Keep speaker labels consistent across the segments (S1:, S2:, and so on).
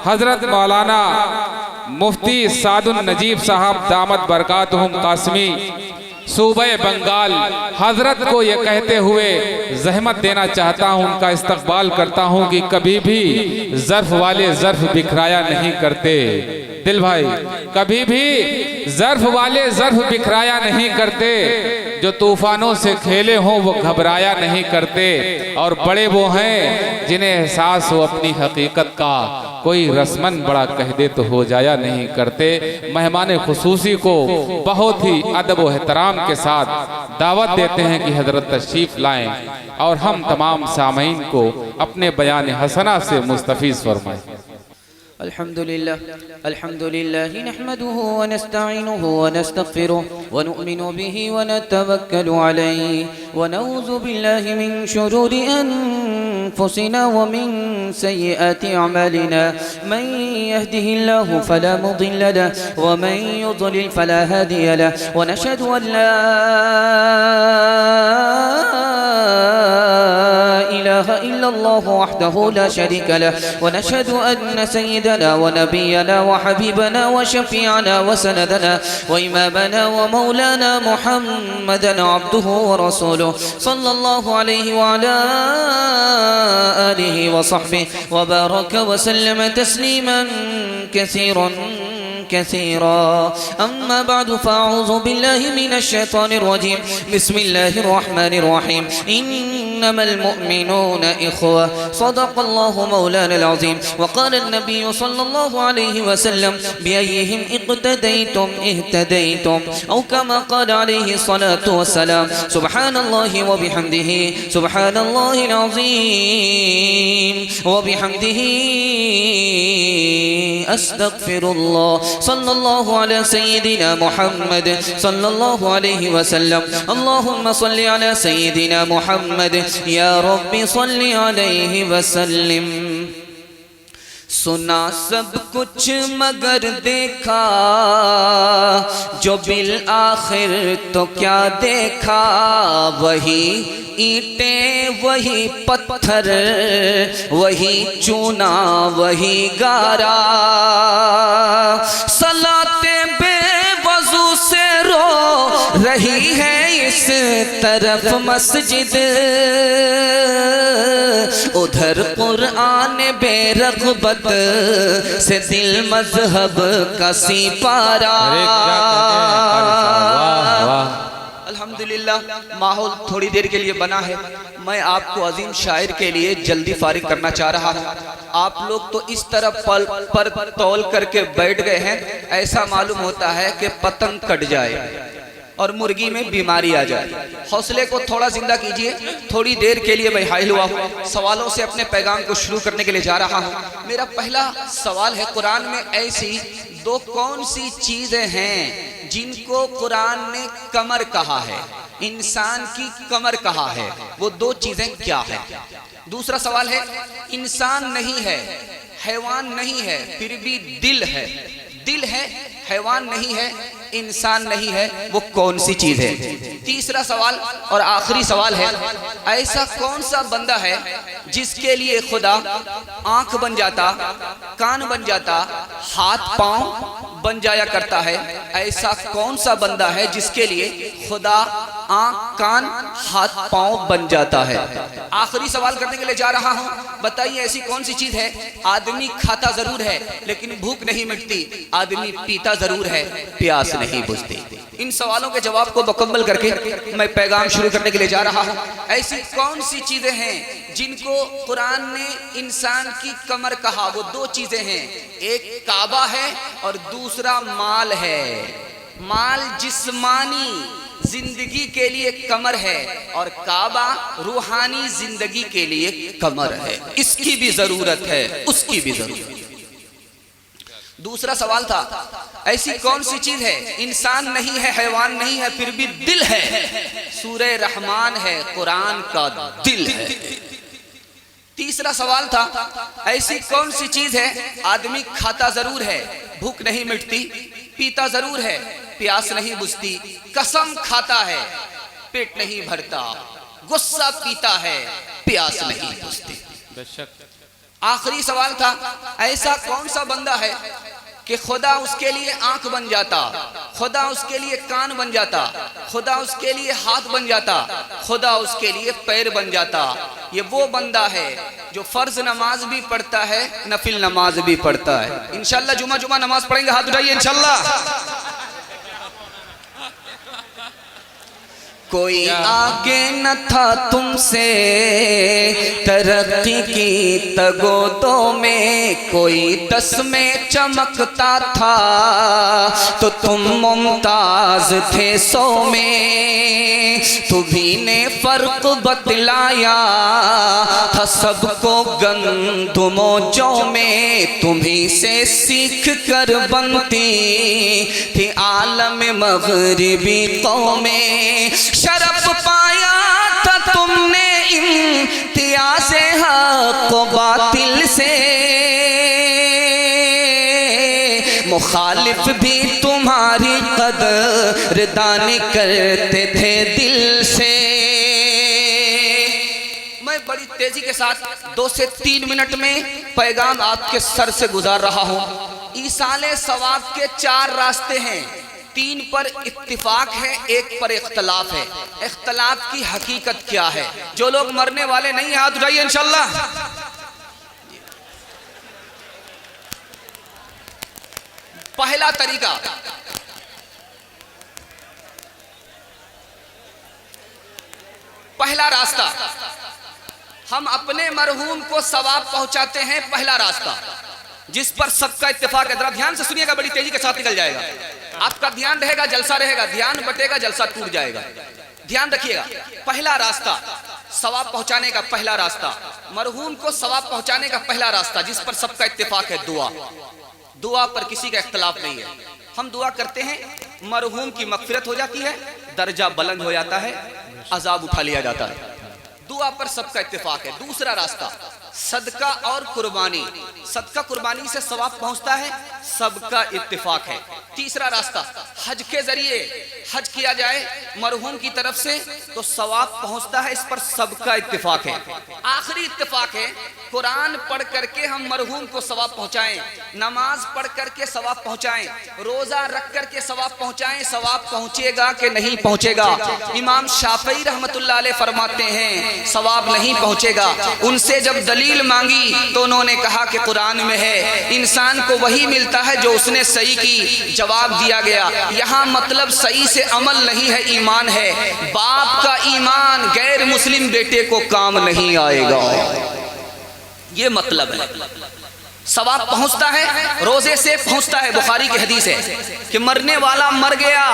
S1: हजरत मौलाना मुफ्ती सादुन नजीब साहब दामत बरकातहुम कासमी सूबे बंगाल हजरत को ये कहते हुए जहमत देना चाहता हूँ, उनका इस्तकबाल करता हूँ कि कभी भी ज़र्फ वाले ज़र्फ बिखराया नहीं करते। दिल भाई, कभी भी ज़र्फ वाले ज़र्फ बिखराया नहीं करते, जो तूफानों से खेले हों वो घबराया नहीं करते। और बड़े वो हैं जिन्हें एहसास हो अपनी हकीकत का, कोई रस्मन बड़ा कह दे तो हो जाया नहीं करते। मेहमान खुसूसी को बहुत ही अदब व एहतराम के साथ दावत देते हैं कि हजरत तशरीफ लाएं और हम तमाम सामीन को अपने बयान हसना से मुस्तफीज़ फरमाएं।
S2: अल्हम्दुलिल्लाह नहमदुहु व नस्तईनुहु व नस्तगफिरुह व नु'मिनु बिही व नतवक्कलु अलैहि व नऊज़ु बिल्लाहि मिन शुरूरि अनफुसिना व मिन सय्यिआति अमालिना मन यहदिहिल्लाहु फला मुदिल्ल लहु व मन युद्लिल फला हादिय लहु व नशहदु अन ला इलाहा इल्लल्लाहु वहदहु ला शरीका लहु व नशहदु अन्न सय्यदना व नबियना व हबीबना व शफीअना व सनदना व इमामना व मौलाना मुहम्मदन अब्दुहु व रसूलुहु सल्लल्लाहु अलैहि व अला आलिहि व सहबिहि व बारक व सल्लम तस्लीमन कसीरा अम्मा बाद फ़अऊज़ु बिल्लाहि मिनश शैतानिर रजीम बिस्मिल्लाहिर रहमानिर रहीम इन्नमल मुअमिनूना इख़्वा सदक़ल्लाहु मौलानल अज़ीम व क़ाला नबी सल्लल्लाहु अलैहि वसल्लम बिअय्यिहिम इक़्तदैतुम इह्तदैतुम औ कमा क़ाल अलैहि सलातु वस्सलाम सुब्हानल्लाहि व बिहम्दिहि सुब्हानल्लाहिल अज़ीम व बिहम्दिहि अस्तग़फिरुल्लाह सल्लल्लाहु अला सय्यिदिना मुहम्मद सल्लल्लाहु अलैहि वसल्लम अल्लाहुम्मा सल्लि अला सय्यिदिना मुहम्मद या रब्बी सल्लि अलैहि वसल्लिम। सुना सब कुछ मगर देखा जो बिल आखिर तो क्या देखा, वही ईंटें वही पत्थर वही चूना वही गारा, सलाते बेवजू से रो रही है इस तरफ मस्जिद, उधर कुरान बेरग़बत से दिल मजहब का सिपारा। अल्हम्दुलिल्लाह, माहौल थोड़ी देर के लिए बना है। मैं आपको अजीम शायर के लिए जल्दी फारिग करना चाह रहा हूँ। आप लोग तो इस तरह पल पर तौल करके बैठ गए हैं, ऐसा मालूम होता है कि पतंग कट जाए और मुर्गी में बीमारी आ जाए। हौसले को थोड़ा जिंदा कीजिए। थोड़ी देर के लिए मैं हाइल हुआ हूँ। सवालों से अपने पैगाम को शुरू करने के लिए जा रहा हूँ। मेरा पहला सवाल है, कुरान में ऐसी दो कौन सी चीजें हैं जिनको कुरान ने कमर कहा है, इंसान की कमर कहा है, वो दो चीजें क्या है? दूसरा सवाल है, इंसान नहीं है, हैवान नहीं है, फिर भी दिल है, दिल है, हैवान नहीं है, इंसान नहीं है, वो कौन सी चीज है? तीसरा सवाल और आखिरी सवाल है, ऐसा कौन सा बंदा है जिसके लिए खुदा आंख बन जाता, कान बन जाता, हाथ पांव बन जाया करता है? ऐसा कौन सा बंदा है जिसके लिए खुदा आंख कान हाथ पांव बन जाता है? आखिरी सवाल करने के लिए जा रहा हूं। बताइए ऐसी कौन सी चीज है? आदमी खाता जरूर है लेकिन भूख नहीं मिटती, आदमी पीता जरूर है, प्यास नहीं बुझती। इन सवालों के जवाब को मुकम्मल करके मैं पैगाम शुरू करने के लिए जा रहा हूं। ऐसी कौन सी चीजें हैं जिनको कुरान ने इंसान की कमर कहा? वो दो चीजें हैं, एक काबा है और दूसरा माल है। माल जिस्मानी जिंदगी के लिए कमर है और काबा रूहानी जिंदगी के लिए कमर है। इसकी भी जरूरत है, उसकी भी जरूरत है। दूसरा सवाल था, ऐसी कौन सी चीज है, इंसान नहीं है, हैवान नहीं है, फिर भी दिल है? सूरह रहमान है, कुरान का दिल है। तीसरा सवाल था, ऐसी कौन सी चीज है, आदमी खाता जरूर है, भूख नहीं मिटती, पीता जरूर है, प्यास नहीं बुझती, कसम खाता है, पेट नहीं भरता, गुस्सा पीता है, प्यास नहीं बुझती। आखिरी सवाल था, ऐसा कौन सा बंदा है कि खुदा उसके लिए आंख बन जाता, खुदा उसके लिए कान बन जाता, खुदा उसके लिए हाथ बन जाता, खुदा उसके लिए पैर बन जाता। ये वो बंदा है जो फर्ज नमाज भी पढ़ता है, नफिल नमाज भी पढ़ता है। इंशाल्लाह जुमा नमाज पढ़ेंगे, हाथ उठाइए इंशाल्लाह। कोई आगे न था तुमसे तरक्की की तगोदों में, कोई 10 में चमकता था तो तुम मुमताज थे 100 में। तुम्ही ने फर्क बतलाया था सबको गंदुमोजों में, तुम्ही से सीख कर बनती थी आलम मगरिबी कौमें। शरफ पाया था तुमने इम्तियाज़े हक़ व बातिल से, मुखालिफ भी तुम्हारी कदरदानी करते थे दिल से। मैं बड़ी तेजी के साथ 2 से 3 मिनट में पैगाम आपके सर से गुजार रहा हूँ। ईसाले सवाब के 4 रास्ते हैं, 3 पर इत्तिफाक है, 1 पर इख्तलाफ है। इख्तलाफ की हकीकत क्या है? जो लोग मरने वाले नहीं, हाथ उठाइए इंशाल्लाह। पहला तरीका, पहला रास्ता, हम अपने मरहूम को सवाब पहुंचाते हैं। पहला रास्ता जिस पर सबका इत्तेफाक है। जरा ध्यान से सुनिएगा, बड़ी तेजी के साथ निकल जाएगा। आपका ध्यान रहेगा, जलसा रहेगा, ध्यान बटेगा, जलसा टूट जाएगा। ध्यान रखिएगा, पहला रास्ता सवाब पहुंचाने का, पहला रास्ता मरहूम को सवाब पहुंचाने का, पहला रास्ता जिस पर सबका इत्तेफाक है, दुआ। दुआ पर किसी का इख्तलाफ नहीं है। हम दुआ करते हैं, मरहूम की मगफिरत हो जाती है, दर्जा बुलंद हो जाता है, अजाब उठा लिया जाता है। दुआ पर सबका इत्तेफाक है। दूसरा रास्ता सदका और कुर्बानी, सदका कुर्बानी से सवाब पहुंचता है, सबका इत्तेफाक है। तीसरा रास्ता हज के जरिए हज किया जाए मरहूम की तरफ से तो सवाब पहुंचता है, इस पर सबका इत्तेफाक है। आखिरी इत्तेफाक है कुरान पढ़ करके हम मरहूम को सवाब पहुंचाएं, नमाज पढ़ करके सवाब पहुंचाएं, रोजा रख करके सवाब पहुंचाएं। सवाब पहुंचेगा कि नहीं पहुंचेगा? इमाम शाफई रहमतुल्लाह अलैह फरमाते हैं सवाब नहीं पहुंचेगा। उनसे जब दलील मांगी तो उन्होंने कहा कि कुरान में है, इंसान को वही मिलता है जो उसने सही की। जवाब दिया गया यहाँ मतलब सही से अमल नहीं है, ईमान है। बाप का ईमान गैर मुस्लिम बेटे को काम नहीं आएगा, ये मतलब है। सवाब पहुंचता है, रोजे से पहुंचता है। बुखारी की हदीस है कि मरने वाला मर गया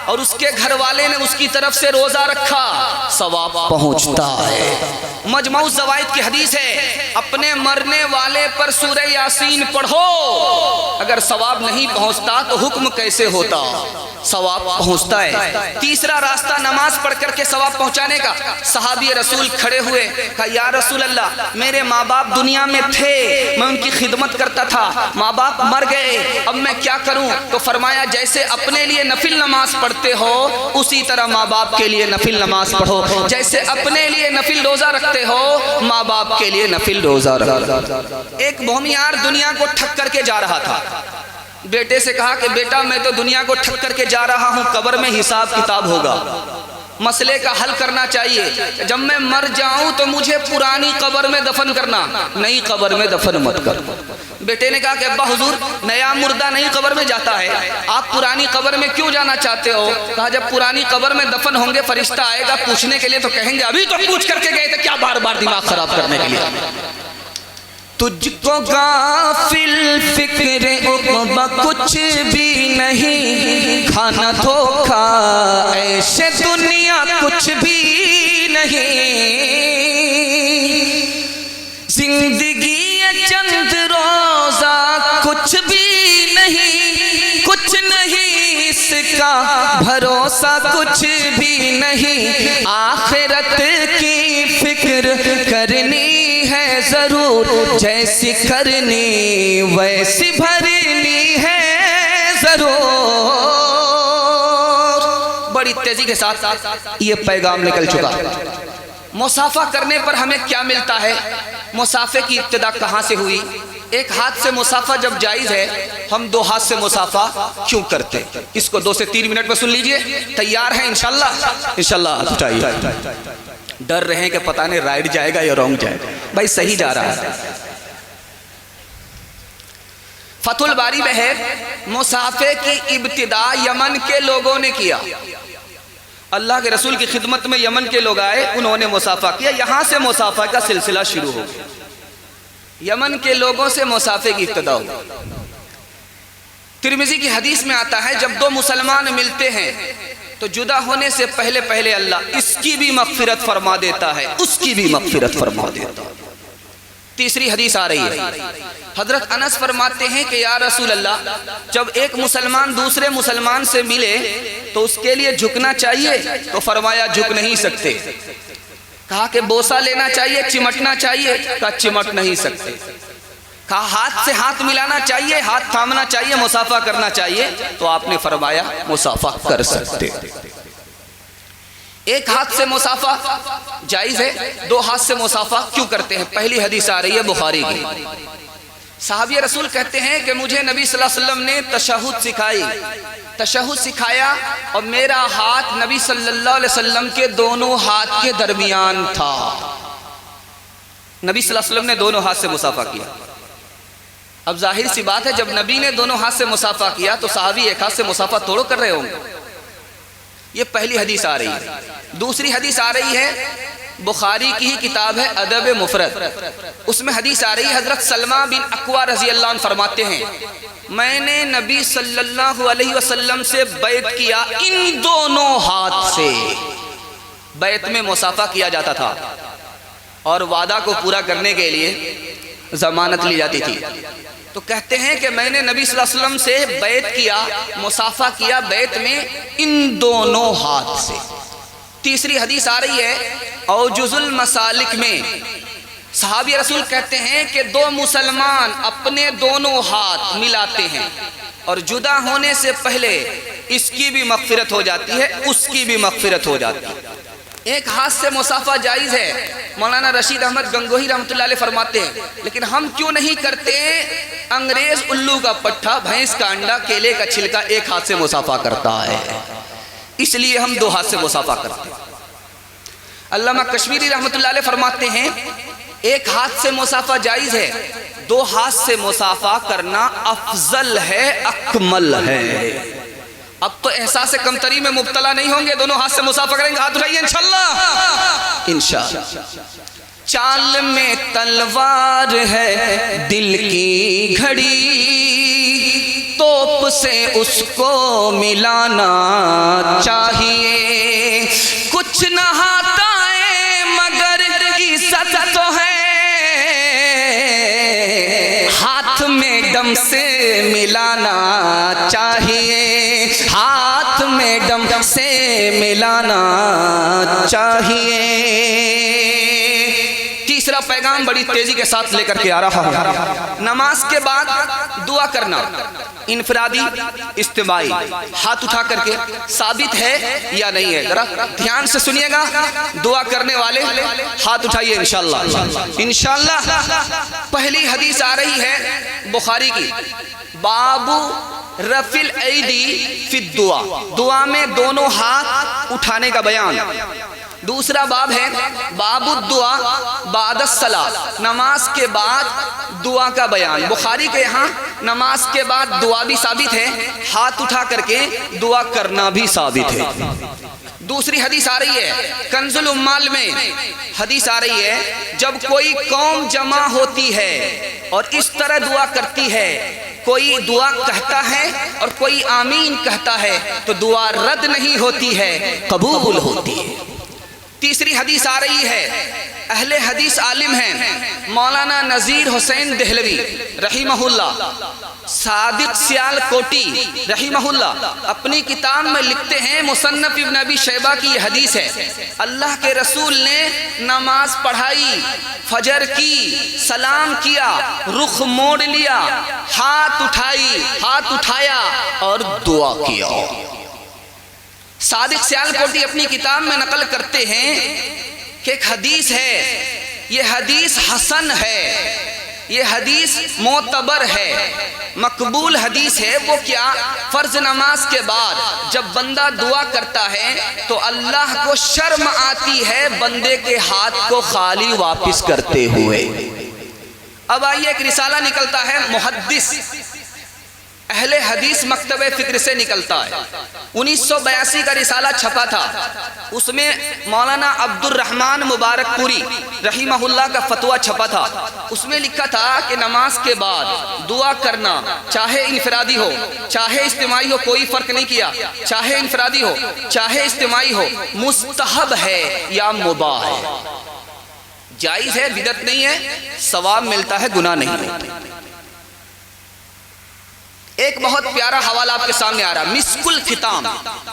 S2: और उसके घर वाले ने उसकी तरफ से रोजा रखा, सवाब पहुंचता है। मजमऊ ज़वाइद की हदीस है अपने मरने वाले पर सूरह यासीन पढ़ो। अगर सवाब नहीं पहुंचता तो हुक्म कैसे होता? सवाब पहुंचता है। तीसरा रास्ता नमाज पढ़ करके सवाब पहुंचाने का। सहाबी रसूल खड़े हुए, कहा या रसूल अल्लाह, मेरे माँ बाप दुनिया में थे, मैं उनकी खिदमत करता था, माँ बाप मर गए, अब मैं क्या करूं? तो फरमाया जैसे अपने लिए नफिल नमाज पढ़ते हो उसी तरह माँ बाप के लिए नफिल नमाज पढ़ो। जैसे अपने लिए नफिल रोजा रखते हो माँ बाप के लिए नफिल रोजा रखो। एक भूमियार दुनिया को ठग करके जा रहा था, बेटे से कहा कि बेटा मैं तो दुनिया को ठग करके जा रहा हूँ, कब्र में हिसाब किताब होगा, मसले का हल करना चाहिए। जब मैं मर जाऊं तो मुझे पुरानी कब्र में दफन करना, नई कब्र में दफन मत कर। बेटे ने कहा कि अब्बा हुजूर नया मुर्दा नई कब्र में जाता है, आप पुरानी कब्र में क्यों जाना चाहते हो? कहा जब पुरानी कब्र में दफन होंगे फरिश्ता आएगा पूछने के लिए तो कहेंगे अभी तो पूछ करके गए थे, क्या बार बार दिमाग खराब करने के लिए। तुझको गाफिल फिक्र उक़बा कुछ भी नहीं, खाना धोखा ऐसे दुनिया कुछ भी नहीं, जिंदगी चंद रोजा कुछ भी नहीं, कुछ नहीं इसका भरोसा कुछ भी नहीं, आखिरत की फिक्र करनी है जरूर, जैसी करनी वैसी भरनी है जरूर। बड़ी तेजी के साथ ये पैगाम निकल चुका। मुसाफा करने पर हमें क्या मिलता है? मुसाफे की इब्तिदा कहाँ से हुई? एक हाथ से मुसाफा जब जायज़ है, हम दो हाथ से मुसाफा क्यों करते? इसको 2 से 3 मिनट में सुन लीजिए। तैयार हैं इंशाल्लाह? इंशाल्लाह उठाइए। डर रहे हैं कि पता नहीं राइट जाएगा या रॉन्ग जाएगा। भाई सही जा रहा है। फतुल बारी में है, मुसाफे की इब्तिदा यमन के लोगों ने किया। अल्लाह के रसूल की खिदमत में यमन के लोग आए, उन्होंने मुसाफा किया, यहां से मुसाफा का सिलसिला शुरू हो गया। यमन के लोगों से मुसाफे की इब्तिदा हुई। तिरमिज़ी की हदीस में आता है, जब दो मुसलमान मिलते हैं तो जुदा होने से पहले पहले अल्लाह इसकी भी मग़फ़िरत फरमा देता है, उसकी भी मग़फ़िरत फरमा देता है। तीसरी हदीस आ रही है, हजरत अनस फरमाते हैं कि या रसूल अल्लाह, जब एक मुसलमान दूसरे मुसलमान से मिले तो उसके लिए झुकना चाहिए? तो फरमाया झुक नहीं सकते। कहा कि बोसा लेना चाहिए, चिमटना चाहिए? कहा चिमट नहीं सकते। कहा हाथ से हाथ मिलाना चाहिए, हाथ थामना चाहिए, मुसाफा करना चाहिए? तो आपने फरमाया मुसाफा कर सकते। एक हाथ से मुसाफा जायज़ है, 2 हाथ से मुसाफा क्यों करते हैं? पहली हदीस आ रही है बुखारी की। साहबी रसूल कहते हैं कि मुझे नबी सल्लल्लाहु अलैहि वसल्लम ने तशहुद सिखाई, तशहुद सिखाया और मेरा हाथ नबी सल्लल्लाहु अलैहि वसल्लम के दोनों हाथ के दरमियान था। नबी सल्लल्लाहु अलैहि वसल्लम ने दोनों हाथ से मुसाफा किया। अब जाहिर सी बात है, जब नबी ने दोनों हाथ से मुसाफा किया तो साहबी एक हाथ से मुसाफा तोड़ो कर रहे होंगे। ये पहली हदीस आ रही है। दूसरी हदीस आ रही है, बुखारी की ही किताब है अदब मुफरद, उसमें हदीस आ रही है, हजरत सलमा बिन अक्वा रजी अल्लाह अन्हु फरमाते हैं, मैंने नबी सल्लल्लाहु अलैहि वसल्लम से बैत किया, इन दोनों हाथ से बैत में मुसाफा किया जाता था और वादा को पूरा करने के लिए जमानत ली जाती थी। तो कहते हैं कि मैंने नबी सल्लल्लाहु अलैहि वसल्लम से बैत किया, मुसाफा किया बैत में इन दोनों हाथ से। तीसरी हदीस आ रही है औजुजुल मसालिक में, सहाबी रसूल कहते हैं कि 2 मुसलमान अपने दोनों हाथ मिलाते हैं और जुदा होने से पहले इसकी भी मग़फ़िरत हो जाती है, उसकी भी मग़फ़िरत हो जाती है। एक हाथ से मुसाफा जायज़ है, मौलाना रशीद अहमद गंगोही रहमतुल्लाह अलैह फरमाते हैं, लेकिन हम क्यों नहीं करते? अंग्रेज उल्लू का पट्टा, भैंस का अंडा, केले का छिलका एक हाथ से मुसाफा करता है, इसलिए हम 2 हाथ से मुसाफा करते हैं। अल्लामा कश्मीरी रहमतुल्लाह अलैह फरमाते हैं, एक हाथ से मुसाफा जायज़ है, 2 हाथ से मुसाफा करना अफजल है, अकमल है। अब तो एहसास कमतरी में मुब्तला नहीं होंगे, दोनों हाथ से मुसाफा करेंगे। हाथ उठाइए इंशाअल्लाह, इंशाअल्लाह। चाल में तलवार है दिल की घड़ी, तोप से उसको मिलाना चाहिए। कुछ न हाथा है मगर इज्जत तो है, हाथ में दम से मिलाना चाहिए, हाथ में दम से मिलाना चाहिए। तीसरा पैगाम बड़ी तेजी के साथ लेकर के आ रहा हूं। नमाज के बाद दुआ करना, इनफरादी इज्तिमाई, हाथ उठा करके साबित है या नहीं है? जरा ध्यान से सुनिएगा। दुआ करने वाले हाथ उठाइए इंशाअल्लाह, इंशाअल्लाह। पहली हदीस आ रही है बुखारी की, बाबू रफिल ऐदी फिद दुआ, दुआ में दोनों हाथ उठाने का बयान। दूसरा बाब है बाबु दुआ बादस सला, नमाज के बाद दुआ का बयान। बुखारी के यहाँ नमाज के बाद दुआ भी साबित है, हाथ उठा करके दुआ करना भी साबित है। दूसरी हदीस आ रही है कंजुल उम्माल में, हदीस आ रही है, जब कोई कौम जमा होती है और इस तरह दुआ करती है, कोई दुआ कहता है और कोई आमीन कहता है, तो दुआ रद्द नहीं होती है, कबूल होती है। तीसरी हदीस आ रही है, अहले हदीस आलिम हैं मौलाना नज़ीर हुसैन देहलवी रहीमहुल्लाह, सादिक सियालकोटी रहीमहुल्लाह अपनी किताब में लिखते हैं, मुसन्नफ इब्न अबी शैबा की ये हदीस है, अल्लाह के रसूल ने नमाज पढ़ाई, फजर की, सलाम किया, रुख मोड़ लिया, हाथ उठाई, हाथ उठाया और दुआ किया। सादिक सियालकोटी अपनी किताब में नकल करते हैं कि एक हदीस है ये हदीस हसन है, ये हदीस मोतबर है, मकबूल हदीस है। वो क्या, फर्ज नमाज के बाद जब बंदा दुआ करता है तो अल्लाह को शर्म आती है बंदे के हाथ को खाली वापस करते हुए। अब आइए, एक रिसाला निकलता है, मुहद्दिस अहले हदीस मकतबे फिक्र से निकलता है। 1982 का रिसाला छपा था। उसमें मौलाना अब्दुल रहमान मुबारकपुरी रहीमहुल्लाह का फतवा छपा था। उसमें लिखा था कि नमाज के बाद दुआ करना, चाहे इनफरादी हो चाहे इज्तिमाई हो, कोई फर्क नहीं किया, चाहे इनफरादी हो चाहे इज्तिमाई हो, मुस्तहब है या मुबाह है, जायज है, बिदअत नहीं है, सवाब मिलता है, गुनाह नहीं होता। एक बहुत प्यारा हवाला आपके सामने आ रहा, मिस्कुल खिताम,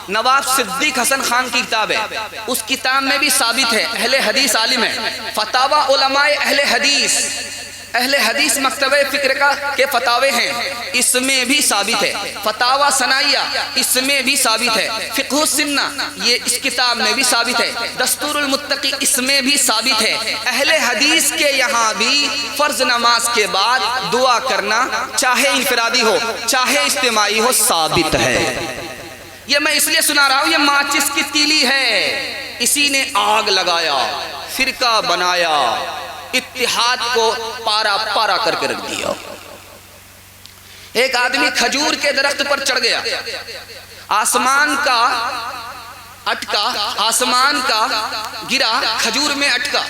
S2: नवाब सिद्दीक हसन खान की किताब है। उस किताब में भी साबित है, अहले हदीस आलिम है, फतावा उलमाए अहले हदीस मकतबे फिक्र का के फतावे हैं, इसमें भी साबित है। फतावा सनाइया, इसमें भी साबित है। फिक़्ह सुन्ना, ये इस किताब में भी साबित है। दस्तूरुल मुत्तकी, इसमें भी साबित है। अहले हदीस के यहाँ भी फर्ज नमाज के बाद दुआ करना, चाहे इनफरादी हो चाहे इज्तिमाई हो, साबित है। ये मैं इसलिए सुना रहा हूँ, ये माचिस की तीली है, इसी ने आग लगाया, फिरका बनाया, इत्तिहाद को पारा पारा करके रख दिया। एक आदमी खजूर के दरख्त पर चढ़ गया, आसमान का अटका, आसमान का गिरा, खजूर में अटका।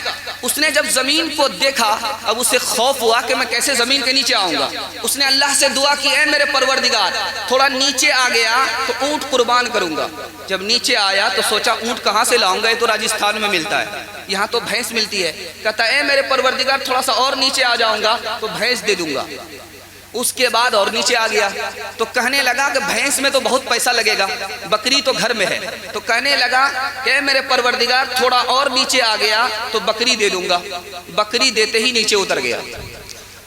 S2: उसने जब जमीन को देखा, अब उसे खौफ हुआ कि मैं कैसे जमीन के नीचे आऊंगा। उसने अल्लाह से दुआ की, ऐ मेरे परवरदिगार, थोड़ा नीचे आ गया तो ऊंट कुर्बान करूंगा। जब नीचे आया तो सोचा ऊंट कहां से लाऊंगा, ये तो राजस्थान में मिलता है, यहाँ तो भैंस मिलती है। कहता है मेरे परवरदिगार, थोड़ा सा और नीचे आ जाऊंगा तो भैंस दे दूंगा। उसके बाद और नीचे आ गया तो कहने लगा कि भैंस में तो बहुत पैसा लगेगा, बकरी तो घर में है। तो कहने लगा कि मेरे परवरदिगार, थोड़ा और नीचे आ गया तो बकरी दे दूंगा। बकरी देते ही नीचे उतर गया।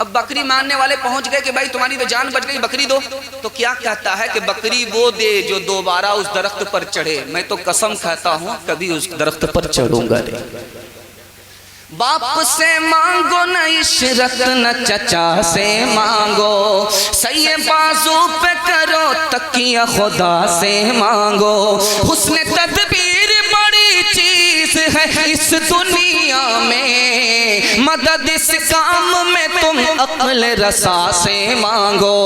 S2: अब बकरी मानने वाले पहुंच गए कि भाई तुम्हारी तो जान बच गई, बकरी दो। तो क्या कहता है कि बकरी वो दे जो दोबारा उस दरख्त पर चढ़े, मैं तो कसम खाता हूं कभी उस दरख्त पर चढ़ूंगा नहीं। बाप से मांगो न इशरत, न चचा से मांगो, सही बाजू पे करो तकिया, खुदा से मांगो। हुस्न तदबीर बड़ी चीज है इस दुनिया में, मदद इस काम में तुम अक्ल रसा से मांगो,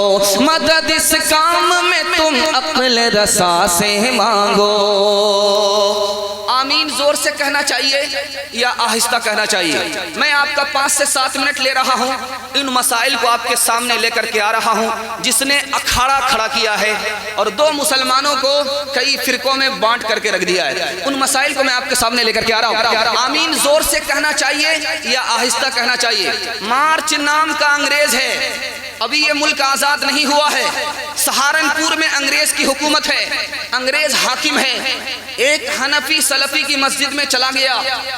S2: मदद इस काम में तुम अक्ल रसा से मांगो। आमीन जोर से कहना चाहिए या आहिस्ता कहना चाहिए? मैं आपका 5 से 7 मिनट ले रहा हूं, इन मसाइल को आपके सामने लेकर के आ रहा हूं, जिसने अखाड़ा खड़ा किया है और 2 मुसलमानों को कई फिरकों में बांट करके रख दिया है। उन मसाइल को मैं आपके सामने लेकर के आ रहा हूं। आमीन जोर से कहना चाहिए या आहिस्ता कहना चाहिए? मार्च नाम का अंग्रेज है, अभी ये मुल्क आजाद नहीं हुआ है। सहारनपुर में अंग्रेज की हुकूमत है, अंग्रेज हाकिम है। एक हनफी सलफी की मस्जिद में चला गया,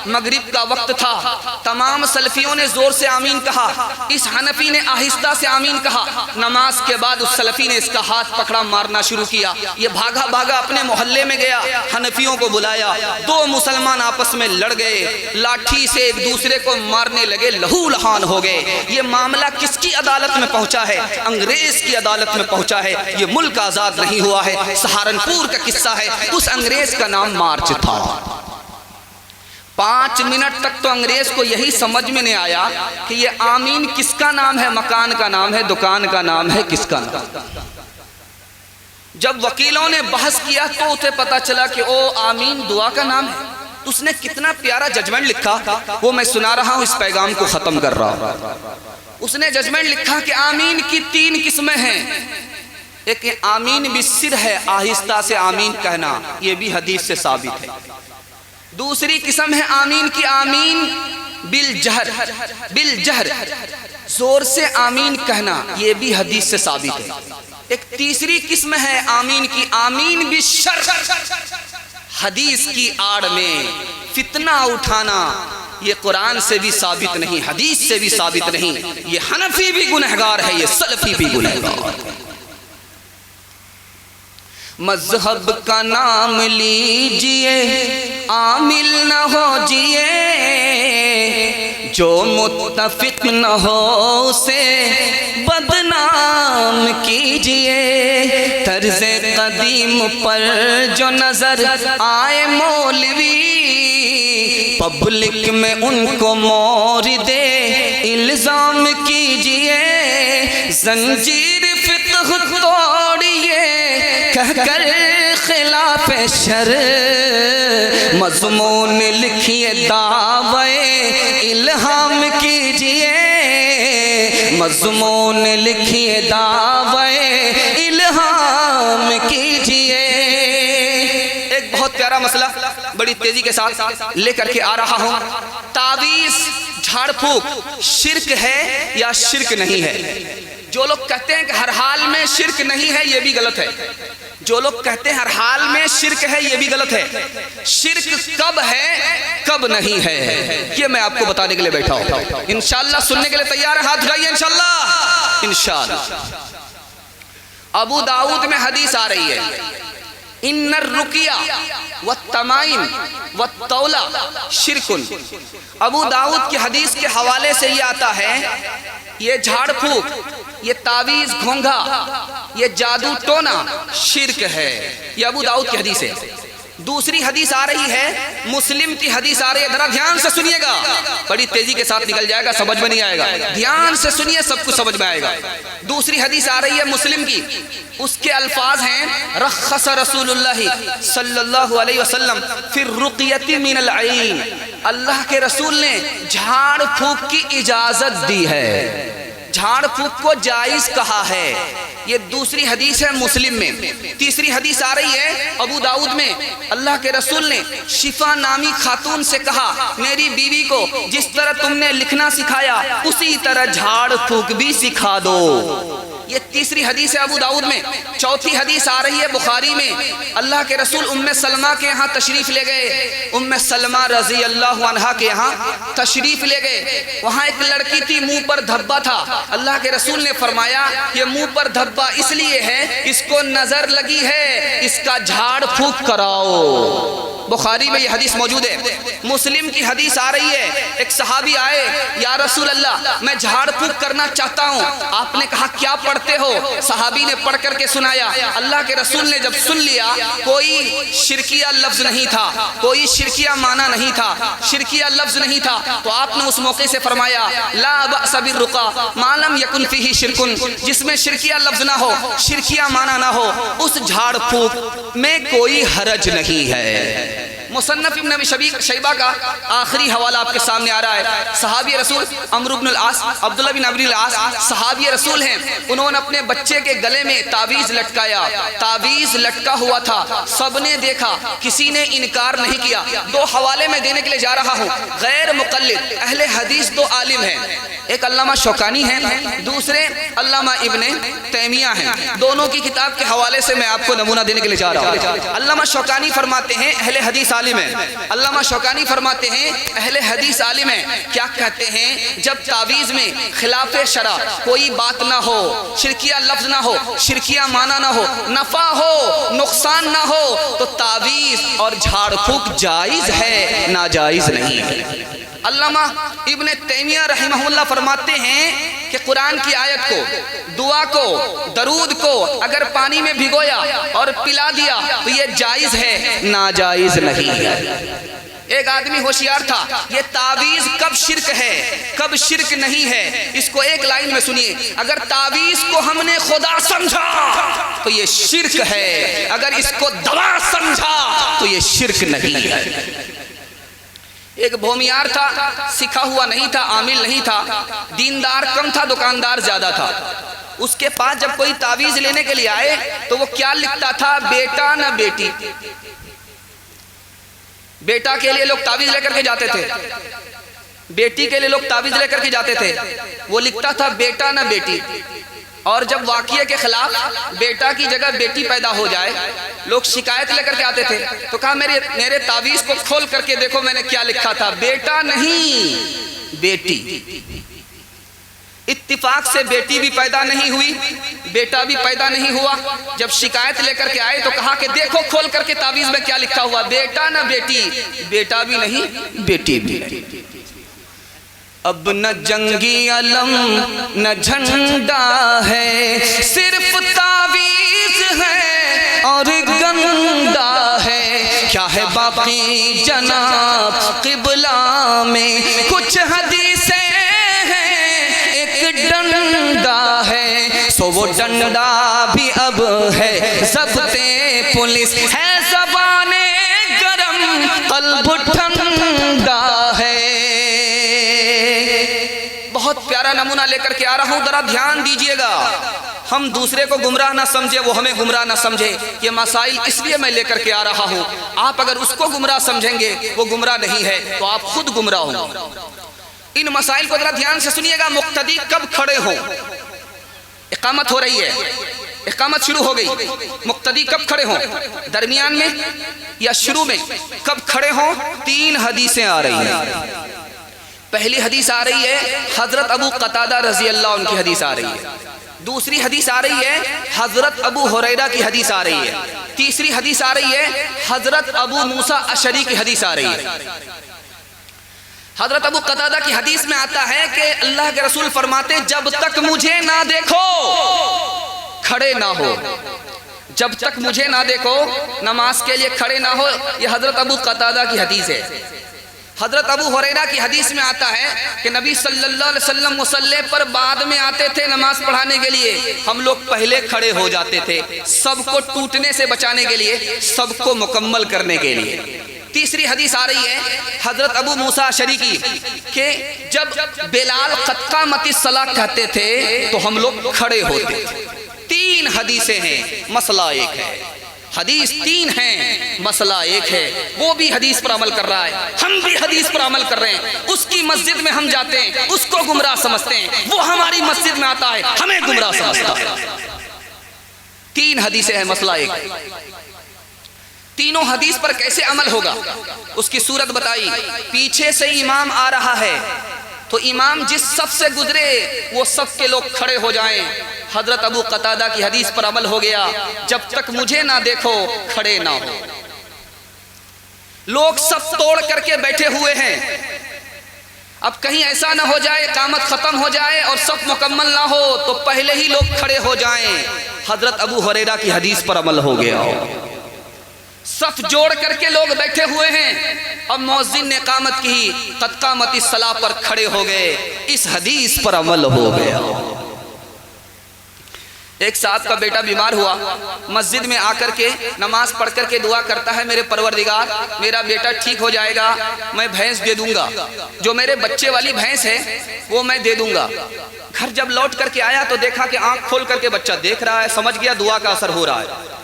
S2: मगरिब का वक्त था, तमाम सलफियों ने जोर से आमीन कहा, इस हनफी ने आहिस्ता से आमीन कहा। नमाज के बाद उस सलफी ने इसका हाथ पकड़ा, मारना शुरू किया। ये भागा भागा अपने मोहल्ले में गया, हनफियों को बुलाया। 2 मुसलमान आपस में लड़ गए, लाठी से एक दूसरे को मारने लगे, लहू लहान हो गए। ये मामला किसकी अदालत में पहुंचा है? अंग्रेज की अदालत में पहुंचा है। ये मुल्क आजाद नहीं हुआ है, सहारनपुर का किस्सा है। उस अंग्रेज का नाम मार्च था। 5 मिनट तक तो अंग्रेज को यही समझ में नहीं आया कि ये आमीन किसका नाम है, मकान का नाम है, दुकान का नाम है, किसका नाम। जब वकीलों ने बहस किया तो उसे पता चला कि ओ आमीन दुआ का नाम है। तो उसने कितना प्यारा जजमेंट लिखा, वो मैं सुना रहा हूं, इस पैगाम को खत्म कर रहा हूं। उसने जजमेंट लिखा कि आमीन की 3 किस्में हैं। एक आमीन बिस्सिर है, आहिस्ता से आमीन कहना, यह भी हदीस से साबित है। दूसरी किस्म है आमीन की आमीन बिल जहर, जोर से आमीन कहना, यह भी हदीस से साबित है। एक तीसरी किस्म है आमीन की आमीन बिशर, हदीस की आड़ में फितना उठाना, ये कुरान से भी साबित नहीं, हदीस से भी साबित नहीं। ये हनफी भी गुनहगार है, ये सलफी भी गुनहगार। मजहब का नाम लीजिए, आमिल न हो जिए, जो मुत्तफिक न हो उसे बदनाम कीजिए। तर्ज़े कदीम पर जो नजर आए मौलवी, पब्लिक में उनको मोरिदे इल्जाम कीजिए। जंजीर फिक्र तोड़िए कहकर खिलाफ शर, मज़मून लिखिए दावे इल्हाम कीजिए। मज़मून लिखिए दावे इल्हाम कीजिए। एक बहुत प्यारा मसला बड़ी तेजी के साथ लेकर के आ रहा हूं। तावीज़ झाड़ फूक शिर्क है या शिर्क नहीं है? जो लोग कहते हैं कि हर हाल में शिर्क नहीं है, ये भी गलत है। जो लोग कहते हैं हर हाल में शिर्क है, ये भी गलत है। शिर्क कब है कब नहीं है, ये मैं आपको बताने के लिए बैठा हूं। इंशाअल्लाह सुनने के लिए तैयार है? हाथ उठाइए इंशाअल्लाह। इंशाअल्लाह अबू दाऊद में हदीस आ रही है, इन्नर रुकिया व तमाइम व तौला शिरकुन। अबू दाऊद की हदीस के हवाले से ये आता है, ये झाड़ फूक, ये तावीज़ घोंघा, ये जादू टोना शिर्क है। ये अबू दाऊद की हदीस है। दूसरी हदीस आ रही है, मुस्लिम की हदीस आ रही है, जरा ध्यान से सुनिएगा, बड़ी तेजी के साथ निकल जाएगा, समझ में नहीं आएगा। ध्यान से सुनिए, सब कुछ समझ में आएगा। दूसरी हदीस आ रही है मुस्लिम की, उसके अल्फाज हैं, रख्खस रसूलुल्लाह सल्लल्लाहु अलैहि वसल्लम फिर रुक़यति मिनल ऐन। अल्लाह के रसूल ने झाड़ फूक की इजाजत दी है, झाड़ फूक को जायज कहा है। ये दूसरी हदीस है मुस्लिम में। तीसरी हदीस आ रही है अबू दाऊद में, अल्लाह के रसूल ने शिफा नामी खातून से कहा, मेरी बीवी को जिस तरह तुमने लिखना सिखाया उसी तरह झाड़ फूक भी सिखा दो। ये तीसरी हदीस है अबू दाऊद में। चौथी हदीस आ रही है बुखारी में, अल्लाह के रसूल उम्मे सलमा के यहाँ तशरीफ ले गए। उम्मे सलमा रजी अल्लाह अन्हा के यहाँ तशरीफ ले गए। वहाँ एक लड़की थी, मुंह पर धब्बा था। अल्लाह के रसूल ने फरमाया, ये मुंह पर धब्बा इसलिए है, इसको नजर लगी है, इसका झाड़ फूक कराओ। बुखारी में ये हदीस मौजूद है। मुस्लिम की हदीस आ रही है, एक सहाबी आए, या रसूल अल्लाह मैं झाड़ फूक करना चाहता हूँ। आपने कहा क्या पढ़ते हो? सहाबी ने पढ़ करके सुनाया। अल्लाह के रसूल ने जब सुन लिया, कोई शिरकिया लफ्ज नहीं था, कोई शिरकिया माना नहीं था, शिरकिया लफ्ज नहीं था, तो आपने उस मौके से फरमाया, ला बअस बिर्रुका मालम यकुन फीही शिरकुन, जिसमें शिरकिया लफ्ज ना हो, शिरकिया माना ना हो, उस झाड़ फूक में कोई हरज नहीं है। मुसन्नफ इब्न अबी शैबा का आखिरी हवाला आपके सामने आ रहा है। सहाबी रसूल अमर इब्न अल-आस, अब्दुल्लाह बिन अब्दुल आस सहाबी रसूल हैं। उन्होंने अपने बच्चे के गले में तावीज़ लटकाया, तावीज़ लटका हुआ था, सबने देखा, किसी ने इनकार नहीं किया। दो हवाले में देने के लिए जा रहा हूँ। गैर मुक़ल्लिद अहले हदीस दो आलिम हैं, एक अल्लामा शौकानी हैं, दूसरे अल्लामा इब्ने तैमिया हैं। दोनों की किताब के हवाले से मैं आपको नमूना देने के लिए जा रहा हूँ। अल्लामा शौकानी फरमाते हैं अहले हदीस आलिम है। अल्लामा शौकानी फरमाते हैं अहले हदीस आलिम है। क्या कहते हैं? जब तावीज़ में खिलाफे शरा कोई बात ना हो, शिरकिया लफ्ज ना हो, शिरकिया माना ना हो, नफा हो, नुकसान ना हो, तो तावीज़ और झाड़ फूक जायज है, नाजायज नहीं है। अल्लामा इब्ने तैमिया रहमहुल्लाह फरमाते हैं कि कुरान की आयत को, दुआ को, दरूद को अगर पानी में भिगोया और पिला दिया तो ये जायज है, नाजायज नहीं है। एक आदमी होशियार था, ये तावीज़ कब शिर्क है कब शिर्क नहीं है, इसको एक लाइन में सुनिए। अगर तावीज़ को हमने खुदा समझा तो ये शिर्क है, अगर इसको दवा समझा तो ये शिर्क नहीं है। एक भूमियार था, सिखा हुआ नहीं था, आमिल नहीं था, दीनदार कम था, दुकानदार ज्यादा था। उसके पास जब कोई तावीज़ लेने के लिए आए तो वो क्या लिखता था? बेटा न बेटी। बेटा के लिए लोग तावीज़ लेकर के जाते थे, बेटी के लिए लोग तावीज़ लेकर के जाते थे, वो लिखता था बेटा न बेटी। और जब वाक़िये के खिलाफ बेटा की जगह बेटी पैदा हो जाए, लोग शिकायत लेकर के आते थे, तो कहा मेरे तावीज़ को खोल करके देखो मैंने क्या लिखा था, बेटा नहीं बेटी। इत्तिफाक से बेटी भी पैदा नहीं हुई, बेटा भी पैदा नहीं हुआ। जब शिकायत लेकर के आए तो कहा कि देखो खोल करके तावीज़ में क्या लिखा हुआ, बेटा ना बेटी, बेटा भी नहीं बेटी भी नहीं। अब न जंगी अलम न झंडा है, सिर्फ तावीज़ है और गंदा है। क्या है बाकी जनाब क़िबला में, कुछ हदीसें हैं एक डंडा है। सो वो डंडा भी अब है ज़ब्ते पुलिस, है ज़बाने गरम क़ल्ब ठंडा है। बहुत प्यारा नमूना लेकर के आ रहा हूं, जरा ध्यान दीजिएगा। हम दूसरे को गुमराह ना समझे, वो हमें गुमराह ना समझे। ये मसाइल इसलिए मैं लेकर के आ रहा हूं। आप अगर उसको गुमराह समझेंगे, वो गुमराह नहीं है, तो आप खुद गुमराह होंगे। इन मसाइल को जरा ध्यान से सुनिएगा। मुक्तदी कब खड़े हो? इकामत हो रही है, इकामत शुरू हो गई, मुक्तदी कब खड़े हो? दरमियान में या शुरू में? कब खड़े हो? 3 हदीसें आ रही हैं। पहली हदीस आ रही है हजरत अबू कतादा रजी अल्लाह उनकी हदीस आ रही है। दूसरी हदीस आ रही है हजरत अबू हुरैरा की हदीस आ रही है। तीसरी हदीस आ रही है हजरत अबू मूसा अशरी की हदीस आ रही है। हजरत अबू कतादा की हदीस में आता है कि अल्लाह के रसूल फरमाते, जब तक मुझे ना देखो खड़े ना हो। जब तक मुझे ना देखो नमाज के लिए खड़े ना हो। यह हजरत अबू कतादा की हदीस है। हजरत अबू हुरैरा की हदीस में आता है कि नबी सल्लल्लाहु अलैहि वसल्लम मुसल्ले पर बाद में आते थे नमाज पढ़ाने के लिए, हम लोग पहले खड़े हो जाते थे, सबको टूटने से बचाने के लिए, सबको मुकम्मल करने के लिए। तीसरी हदीस आ रही है हजरत अबू मूसा अशरी की कि जब बिलाल क़त्क़ामती सलाह कहते थे तो हम लोग खड़े होते थे। 3 हदीसें हैं, मसला एक है। हदीस 3 हैं, मसला एक है। वो भी हदीस पर अमल कर रहा है, हम भी हदीस पर अमल कर रहे हैं। उसकी मस्जिद में हम जाते हैं, उसको गुमराह समझते हैं, वो हमारी मस्जिद में आता है, हमें गुमराह समझता है। 3 हदीसें हैं, मसला एक। तीनों हदीस पर कैसे अमल होगा उसकी सूरत बताई। पीछे से इमाम आ रहा है तो इमाम जिस सफ से गुजरे वो सफ के लोग खड़े हो जाएं। हजरत अबू कतादा की हदीस पर अमल हो गया, जब तक मुझे ना देखो खड़े ना हो। लोग सब तोड़ करके बैठे हुए हैं। अब कहीं ऐसा ना हो जाए कामत खत्म हो जाए और सब मुकम्मल ना हो तो पहले ही लोग खड़े हो जाएं। हजरत अबू हुरैरा की हदीस पर अमल हो गया। सफ जोड़ करके लोग बैठे हुए हैं। अब मौज़िन ने कामत की, क़त्क़ामती सलाह पर खड़े हो गए। इस हदीस पर अमल हो गया। एक साहब का बेटा बीमार हुआ, मस्जिद में आकर के नमाज पढ़ कर के दुआ करता है, मेरे परवरदिगार मेरा बेटा ठीक हो जाएगा, मैं भैंस दे दूंगा, जो मेरे बच्चे वाली भैंस है वो मैं दे दूंगा। घर जब लौट करके आया तो देखा कि आंख खोल करके बच्चा देख रहा है, समझ गया दुआ का असर हो रहा है।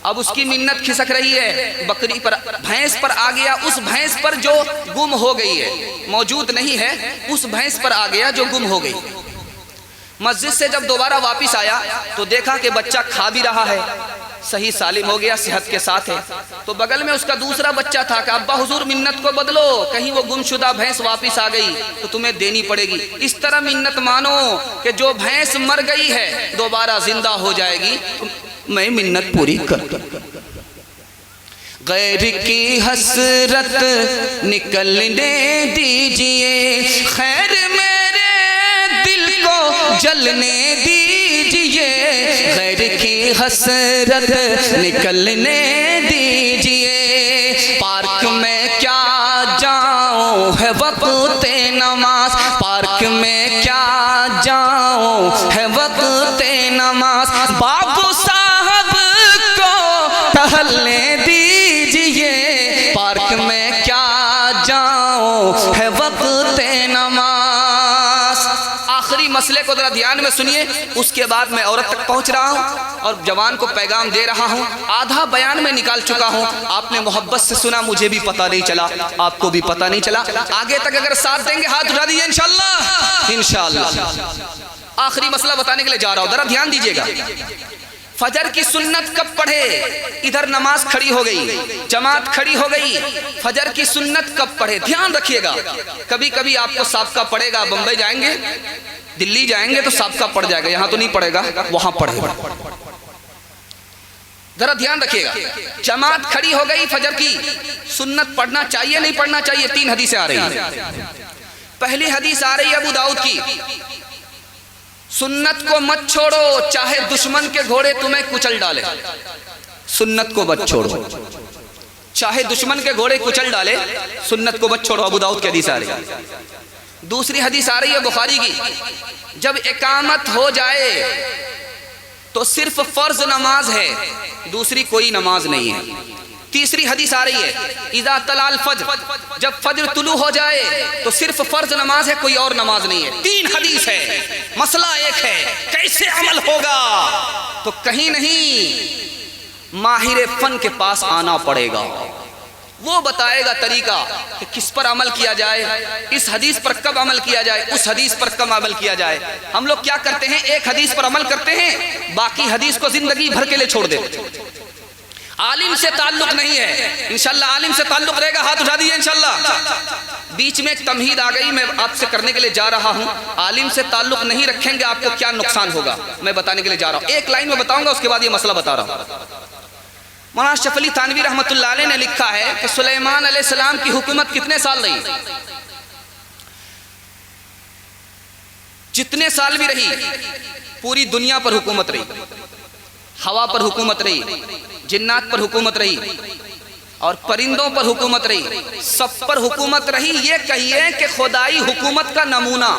S2: अब उसकी मिन्नत खिसक रही है, बकरी पर, भैंस पर आ गया, उस भैंस पर जो गुम हो गई है, मौजूद नहीं है, उस भैंस पर आ गया जो गुम हो गई। मस्जिद से जब दोबारा वापस आया तो देखा कि बच्चा खा भी रहा है, सही सालिम हो गया, सेहत के साथ है। तो बगल में उसका दूसरा बच्चा था कि अब्बा हुजूर मिन्नत को बदलो, कहीं वो गुमशुदा भैंस वापस आ गई तो तुम्हें देनी पड़ेगी। इस तरह मिन्नत मानो कि जो भैंस मर गई है दोबारा जिंदा हो जाएगी, मैं मिन्नत पूरी कर। गैर की हसरत निकलने दीजिए, खैर मेरे दिल को जलने दीजिए। गैर की हसरत निकलने दीजिए। पार्क में क्या जाऊं है वक़्त नमाज, पार्क में क्या जाऊं है वक़्त नमाज। बाबू साहब को टहलने दीजिए, पार्क में क्या जाऊं है वक़्त नमाज। आखिरी मसले को जरा ध्यान में सुनिए, उसके बाद मैं औरत तक पहुंच रहा हूं और जवान को पैगाम दे रहा हूं। आधा बयान में निकाल चुका हूं, आपने मोहब्बत से सुना, मुझे भी पता नहीं चला, आपको भी पता नहीं चला। आगे तक अगर साथ देंगे हाथ उठा दीजिए इंशाअल्लाह, इंशाअल्लाह। आखिरी मसला बताने के लिए जा रहा हूं, जरा ध्यान दीजिएगा। फजर की सुन्नत कब पढ़े? इधर नमाज खड़ी हो गई, जमात खड़ी हो गई, फजर की सुन्नत कब पढ़े? ध्यान रखिएगा, कभी कभी आपको साबका पड़ेगा। बंबई जाएंगे, दिल्ली जाएंगे तो साबका पड़ जाएगा, यहां तो नहीं पड़ेगा, वहां पड़ेगा। जरा ध्यान रखिएगा। जमात खड़ी हो गई, फजर की सुन्नत पढ़ना चाहिए नहीं पढ़ना चाहिए? 3 हदीसें आ रही हैं। पहली हदीस आ रही है अबू दाऊद की, सुन्नत को मत छोड़ो चाहे दुश्मन के घोड़े तुम्हें कुचल डाले। सुन्नत को मत छोड़ो चाहे दुश्मन के घोड़े कुचल डाले, सुन्नत को मत छोड़ो। अबू दाऊद की हदीस आ रही है। दूसरी हदीस आ रही है बुखारी की, जब इकामत हो जाए तो सिर्फ फर्ज नमाज है, दूसरी कोई नमाज नहीं है। तीसरी हदीस आ रही है, इज़ा तलाल फज्र, जब फज्र तुलू हो जाए तो सिर्फ फर्ज नमाज है, कोई और नमाज नहीं है। 3 हदीस है, मसला एक है, कैसे अमल होगा? तो कहीं नहीं माहिर फन के पास आना पड़ेगा, वो बताएगा तरीका कि किस पर अमल किया जाए, इस हदीस पर कब अमल किया जाए, उस हदीस पर कब अमल किया जाए। हम लोग क्या करते हैं, एक हदीस पर अमल करते हैं, बाकी हदीस को जिंदगी भर के लिए छोड़ देते। आलिम से ताल्लुक नहीं है, इंशाल्लाह आलिम से ताल्लुक रहेगा, हाथ उठा दीजिए इंशाल्लाह। बीच में एक तमहीद आ गई, मैं आपसे करने के लिए जा रहा हूं। आलिम से ताल्लुक नहीं रखेंगे आपको क्या नुकसान होगा, मैं बताने के लिए जा रहा हूं। एक लाइन में बताऊंगा, उसके बाद ये मसला बता रहा हूं। मौलाना अशरफ अली थानवी रहमतुल्लाह अलैह ने लिखा है कि सुलेमान अलैहिस्सलाम की हुकूमत कितने साल रही? जितने साल भी रही, पूरी दुनिया पर हुकूमत रही, हवा पर हुकूमत रही, जिन्नात पर हुकूमत रही और परिंदों पर हुकूमत रही, सब पर हुकूमत रही। ये कहिए कि खुदाई हुकूमत का नमूना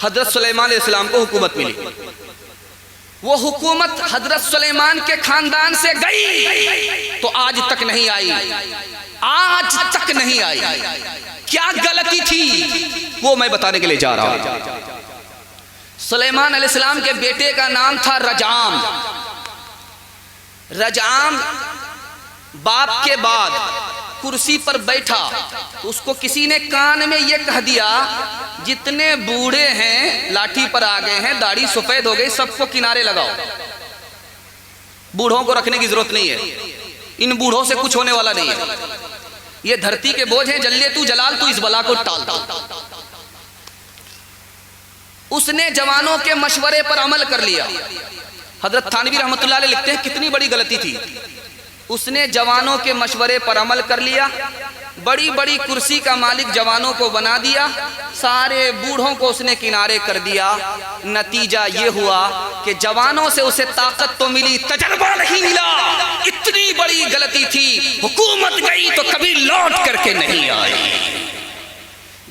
S2: हजरत सुलेमान अलैहिस्सलाम को हुकूमत मिली। वो हुकूमत हजरत सुलेमान के खानदान से गई तो आज तक नहीं आई, आज तक नहीं आई। क्या गलती थी वो मैं बताने के लिए जा रहा हूं। सुलेमान अलैहिस्सलाम के बेटे का नाम था रजाम। रजाम बाप के बाद कुर्सी पर बैठा तो उसको किसी ने कान में ये कह दिया, जितने बूढ़े हैं लाठी पर आ गए हैं, दाढ़ी सफेद हो गई, सबको किनारे लगाओ, बूढ़ों को रखने की जरूरत नहीं है, इन बूढ़ों से कुछ होने वाला नहीं है, ये धरती के बोझ हैं, जल्ले तू जलाल, तू इस बला को टाल। उसने जवानों के मशवरे पर अमल कर लिया। हजरत थानवी रहमतुल्लाह अलैह लिखते हैं कितनी बड़ी गलती थी। उसने जवानों के मशवरे पर अमल कर लिया, बड़ी बड़ी कुर्सी का मालिक जवानों को बना दिया, सारे बूढ़ों को उसने किनारे कर दिया। नतीजा ये हुआ कि जवानों से उसे ताकत तो मिली, तजर्बा नहीं मिला। इतनी बड़ी गलती थी, हुकूमत गई तो कभी लौट करके नहीं आई।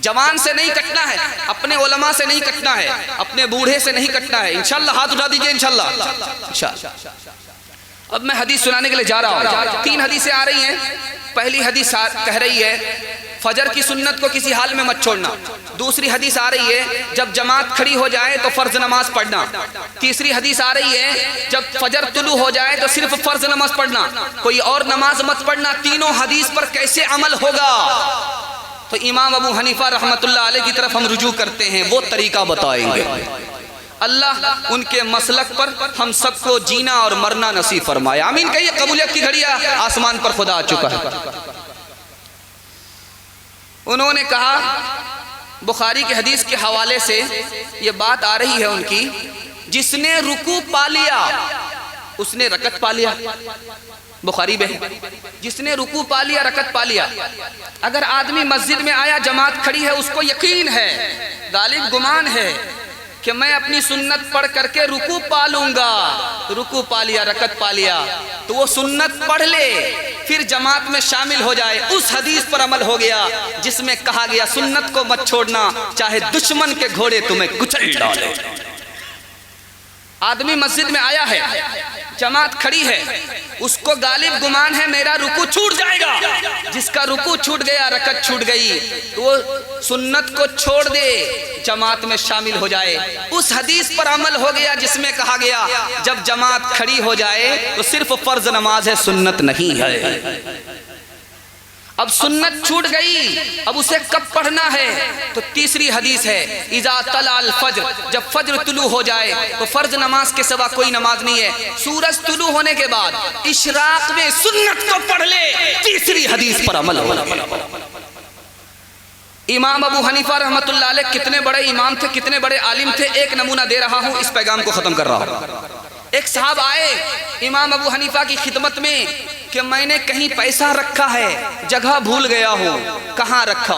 S2: जवान से नहीं कटना है, अपने उलमा से नहीं कटना है, अपने बूढ़े से नहीं कटना है। इंशाल्लाह हाथ उठा दीजिए इंशाल्लाह। अब मैं हदीस सुनाने के लिए जा रहा हूँ। 3 हदीसें आ रही हैं। पहली हदीस कह रही है फजर की सुन्नत को किसी हाल में मत छोड़ना। दूसरी हदीस आ रही है जब जमात खड़ी हो जाए तो फर्ज नमाज पढ़ना। तीसरी हदीस आ रही है जब फजर तुलू हो जाए तो सिर्फ फर्ज नमाज पढ़ना, कोई और नमाज मत पढ़ना। तीनों हदीस पर कैसे अमल होगा? तो इमाम अबू हनीफा रहमतुल्लाह अलैह की तरफ हम रुजू करते हैं, वो तरीका बताएंगे। अल्लाह उनके मसलक पर हम सबको जीना और मरना नसीब फरमाए, आमीन कहिए। कबूलियत की घड़ी आसमान पर खुदा आ चुका है। उन्होंने कहा, बुखारी के हदीस के हवाले से ये बात आ रही है उनकी, जिसने रुकू पा लिया उसने रकत पा लिया। बुखारी में जिसने रुकू पा लिया रकत पा लिया। अगर आदमी मस्जिद में आया, जमात खड़ी है, उसको यकीन है, गालिब गुमान है कि मैं अपनी सुन्नत पढ़ करके रुकू पा लूंगा, रुकू पा लिया, रकत पा लिया, तो वो सुन्नत पढ़ ले, फिर जमात में शामिल हो जाए। उस हदीस पर अमल हो गया जिसमें कहा गया सुन्नत को मत छोड़ना चाहे दुश्मन के घोड़े तुम्हें कुचल डाले। आदमी मस्जिद में आया है, जमात खड़ी है, उसको गालिब गुमान है मेरा रुकू छूट जाएगा। जिसका रुकू छूट गया, रकत छूट गई, तो वो सुन्नत को छोड़ दे, जमात में शामिल हो जाए। उस हदीस पर अमल हो गया जिसमें कहा गया जब जमात खड़ी हो जाए तो सिर्फ फर्ज नमाज है, सुन्नत नहीं है। अब सुन्नत छूट गई, अब उसे कब पढ़ना है? तो तीसरी हदीस है इज़ा तलाल फज्र, जब फज्र तुलू हो जाए तो फर्ज नमाज के सिवा कोई नमाज नहीं है। सूरज तुलू होने के बाद इशराक में सुन्नत को पढ़ ले, तीसरी हदीस पर अमल हो। इमाम अबू हनीफा रहमतुल्लाह अलैह कितने बड़े इमाम थे, कितने बड़े आलिम थे। एक नमूना दे रहा हूँ, इस पैगाम को खत्म कर रहा हूँ। एक साहब आए इमाम अबू हनीफा की खिदमत में कि मैंने कहीं पैसा रखा है, जगह भूल गया हूँ, कहाँ रखा?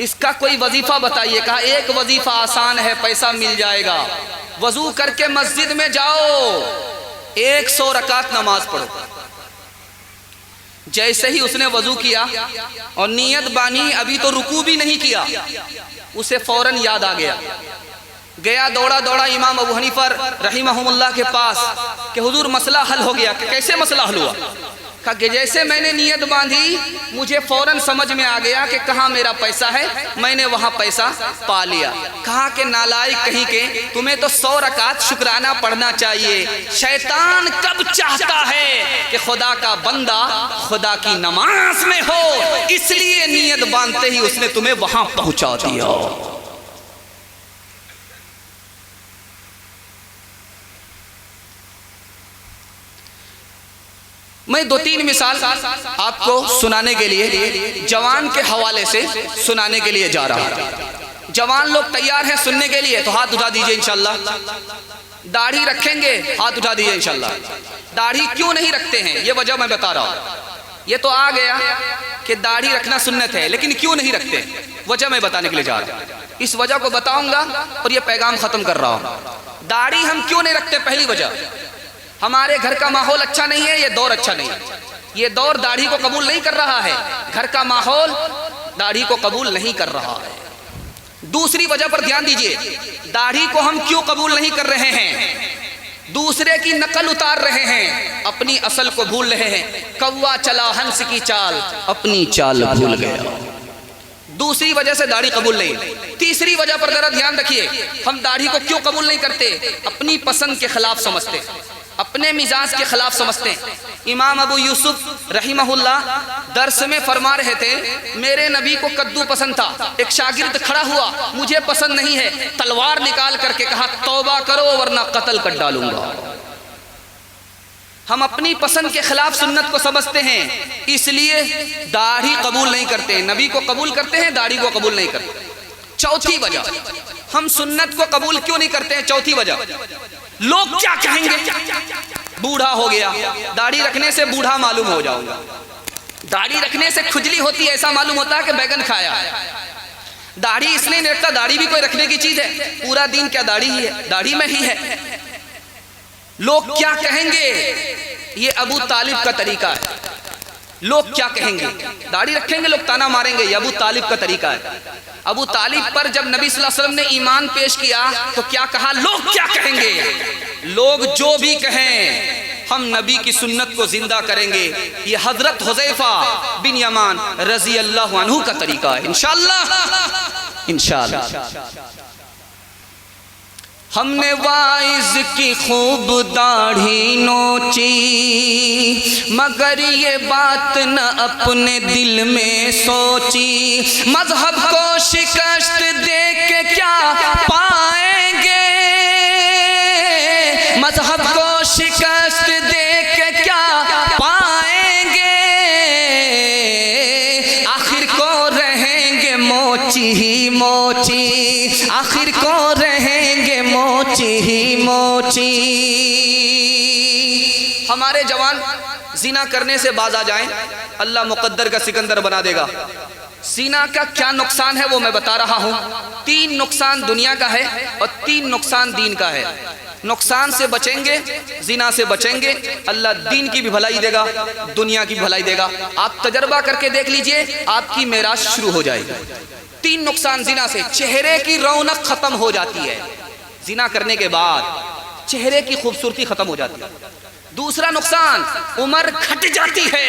S2: इसका कोई वजीफा बताइए। कहा एक वजीफा आसान है, पैसा मिल जाएगा। वजू करके मस्जिद में जाओ, 100 रकात नमाज पढ़ो। जैसे ही उसने वजू किया और नियत बानी, अभी तो रुकू भी नहीं किया, उसे फौरन याद आ गया दौड़ा दौड़ा इमाम अबू हनीफा रहिमहुल्लाह के पास कि हुजूर मसला हल हो गया। कि कैसे मसला हल हुआ? कहा कि जैसे मैंने नियत बांधी, मुझे फौरन समझ में आ गया कि कहाँ मेरा पैसा है, मैंने वहाँ पैसा पा लिया। कहा कि नालायक कहीं के, तुम्हें तो 100 रकात शुक्राना पढ़ना चाहिए। शैतान कब चाहता है कि खुदा का बंदा खुदा की नमाज में हो, इसलिए नियत बांधते ही उसने तुम्हें वहाँ पहुँचा दिया। मैं 2-3 मिसाल आपको सुनाने के लिए, जवान के हवाले से सुनाने के लिए जा रहा हूं। जवान लोग तैयार हैं सुनने के लिए? तो हाथ उठा दीजिए इंशाल्लाह। दाढ़ी रखेंगे? हाथ उठा दीजिए इंशाल्लाह। दाढ़ी क्यों नहीं रखते हैं, ये वजह मैं बता रहा हूं। ये तो आ गया कि दाढ़ी रखना सुन्नत है, लेकिन क्यों नहीं रखते, वजह मैं बताने के लिए जा रहा हूं। इस वजह को बताऊंगा और ये पैगाम खत्म कर रहा हूं। दाढ़ी हम क्यों नहीं रखते? पहली वजह, हमारे घर का माहौल अच्छा नहीं है, ये दौर अच्छा नहीं है, ये दौर दाढ़ी को कबूल नहीं कर रहा है, घर का माहौल दाढ़ी को कबूल नहीं कर रहा है। दूसरी वजह पर ध्यान दीजिए, दाढ़ी को हम क्यों कबूल नहीं कर रहे हैं? दूसरे की नकल उतार रहे हैं, अपनी असल को भूल रहे हैं। कौवा चला हंस की चाल, अपनी चाल भूल गया। दूसरी वजह से दाढ़ी कबूल नहीं। तीसरी वजह पर जरा ध्यान रखिए, हम दाढ़ी को क्यों कबूल नहीं करते? अपनी पसंद के खिलाफ समझते, अपने मिजाज के खिलाफ समझते। इमाम अबू यूसुफ रहिमहुल्लाह दर्स में फरमा रहे थे, मेरे नबी को कद्दू पसंद था। एक शागिर्द खड़ा हुआ, मुझे पसंद नहीं है, तलवार निकाल करके कहा तौबा करो वरना कत्ल कर डालूंगा। हम अपनी पसंद के खिलाफ सुन्नत को समझते हैं, इसलिए दाढ़ी कबूल नहीं करते। नबी को कबूल करते हैं, दाढ़ी को कबूल नहीं करते। चौथी वजह, हम सुन्नत को कबूल क्यों नहीं करते हैं? चौथी वजह, लोग क्या कहेंगे? बूढ़ा हो गया, दाढ़ी रखने से बूढ़ा मालूम हो जाऊंगा। दाढ़ी रखने से खुजली होती है, ऐसा मालूम होता है कि बैगन खाया। दाढ़ी इसलिए नहीं रखता, दाढ़ी भी कोई रखने की चीज है, पूरा दिन क्या दाढ़ी ही है, दाढ़ी में ही है। लोग क्या कहेंगे, ये अबू तालिब का तरीका है। लोग क्या कहेंगे, दाढ़ी रखेंगे लोग ताना मारेंगे, ये अबू तालिब का तरीका है। अबू तालिब पर जब नबी सल्लल्लाहु अलैहि वसल्लम ने ईमान पेश किया तो क्या कहा? लोग क्या कहेंगे? लोग जो भी कहें, हम नबी की सुन्नत को जिंदा करेंगे। ये हजरत हुज़ैफा बिन यमान रज़ी अल्लाह अन्हु का तरीका है। इंशाअल्लाह इंशाअल्लाह। हमने वाइज की खूब दाढ़ी नोची, मगर ये बात न अपने दिल में सोची। मजहब को शिकस्त दे के क्या पाएंगे, मजहब को शिकस्त दे के क्या पाएंगे। आखिर को रहेंगे मोची ही मोची, आखिर को रहेंगे मोची ही मोची। हमारे जवान जिना करने से बाज आ जाएं, अल्लाह मुकद्दर का सिकंदर बना देगा। जिना का क्या नुकसान है वो मैं बता रहा हूँ। 3 नुकसान दुनिया का है और 3 नुकसान दीन का है। नुकसान से बचेंगे, जिना से बचेंगे, अल्लाह दीन की भी भलाई देगा, दुनिया की भी भलाई देगा। आप तजर्बा करके देख लीजिए, आपकी मेराज शुरू हो जाएगी। 3 नुकसान जिना से, चेहरे की रौनक खत्म हो जाती है, जिना करने के बाद चेहरे की खूबसूरती खत्म हो जाती है। दूसरा नुकसान, उम्र घट जाती है।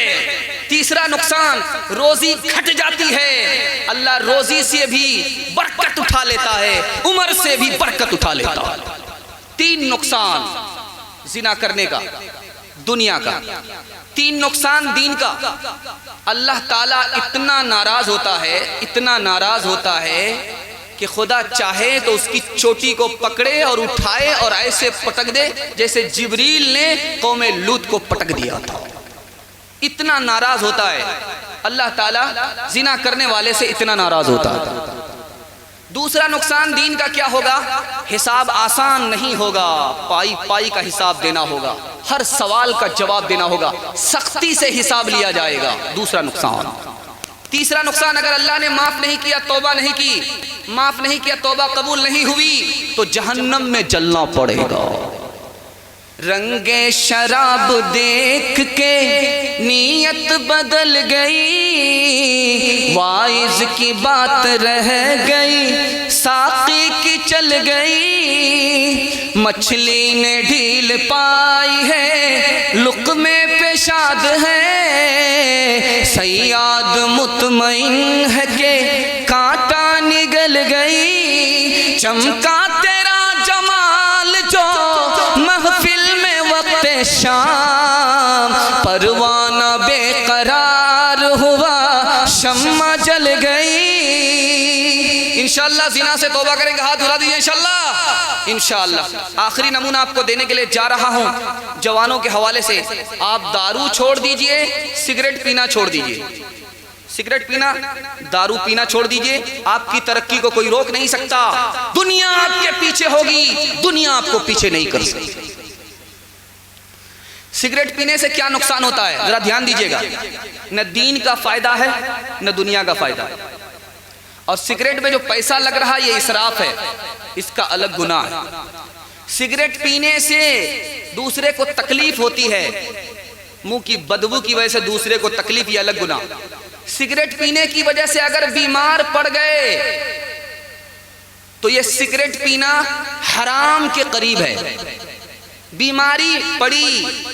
S2: तीसरा नुकसान, रोजी घट जाती है। अल्लाह रोजी से भी बरकत उठा लेता है, उम्र से भी बरकत उठा लेता है। 3 नुकसान जिना करने का, दुनिया का। 3 नुकसान दीन का। अल्लाह ताला इतना नाराज होता है, इतना नाराज होता है कि खुदा चाहे तो उसकी चोटी को पकड़े और उठाए और ऐसे पटक दे जैसे जिब्रील ने कौम लूत को पटक दिया था। इतना नाराज होता है अल्लाह ताला, जिना करने वाले से इतना नाराज होता है। दूसरा नुकसान दीन का क्या होगा? हिसाब आसान नहीं होगा, पाई पाई का हिसाब देना होगा, हर सवाल का जवाब देना होगा, सख्ती से हिसाब लिया जाएगा। दूसरा नुकसान। तीसरा नुकसान, अगर अल्लाह ने माफ नहीं किया, तौबा नहीं की, माफ नहीं किया, तौबा कबूल नहीं हुई, तो जहन्नम में जलना पड़ेगा। रंगे शराब देख के नीयत बदल गई, वाइज की बात रह गई, साकी की चल गई, मछली ने ढील पाई है, लुक़्मे पेशाद है, सयाद मुतमईन है के कांटा निगल गई, चमका तेरा जमाल जो महफिल शाम, परवाना बेकरार हुआ, शम्मा जल गई। इंशाअल्लाह ज़िना से तौबा करेंगे, हाथ उठा दीजिए इंशाअल्लाह। इंशाअल्लाह आखिरी नमूना आपको देने के लिए जा रहा हूं जवानों के हवाले से। आप दारू छोड़ दीजिए, सिगरेट पीना छोड़ दीजिए, सिगरेट पीना, दारू पीना छोड़ दीजिए। आपकी तरक्की को कोई रोक नहीं सकता। दुनिया आपके पीछे होगी, दुनिया आपको पीछे नहीं कर सकती। सिगरेट पीने से क्या नुकसान होता है, जरा ध्यान दीजिएगा। न दीन का फायदा है, न दुनिया का फायदा है। और सिगरेट में जो पैसा लग रहा है, ये इसराफ है, इसका अलग गुनाह है। सिगरेट पीने से दूसरे को तकलीफ होती है, मुंह की बदबू की वजह से दूसरे को तकलीफ, ये अलग गुनाह। सिगरेट पीने की वजह से अगर बीमार पड़ गए तो ये सिगरेट पीना हराम के करीब है। बीमारी पड़ी,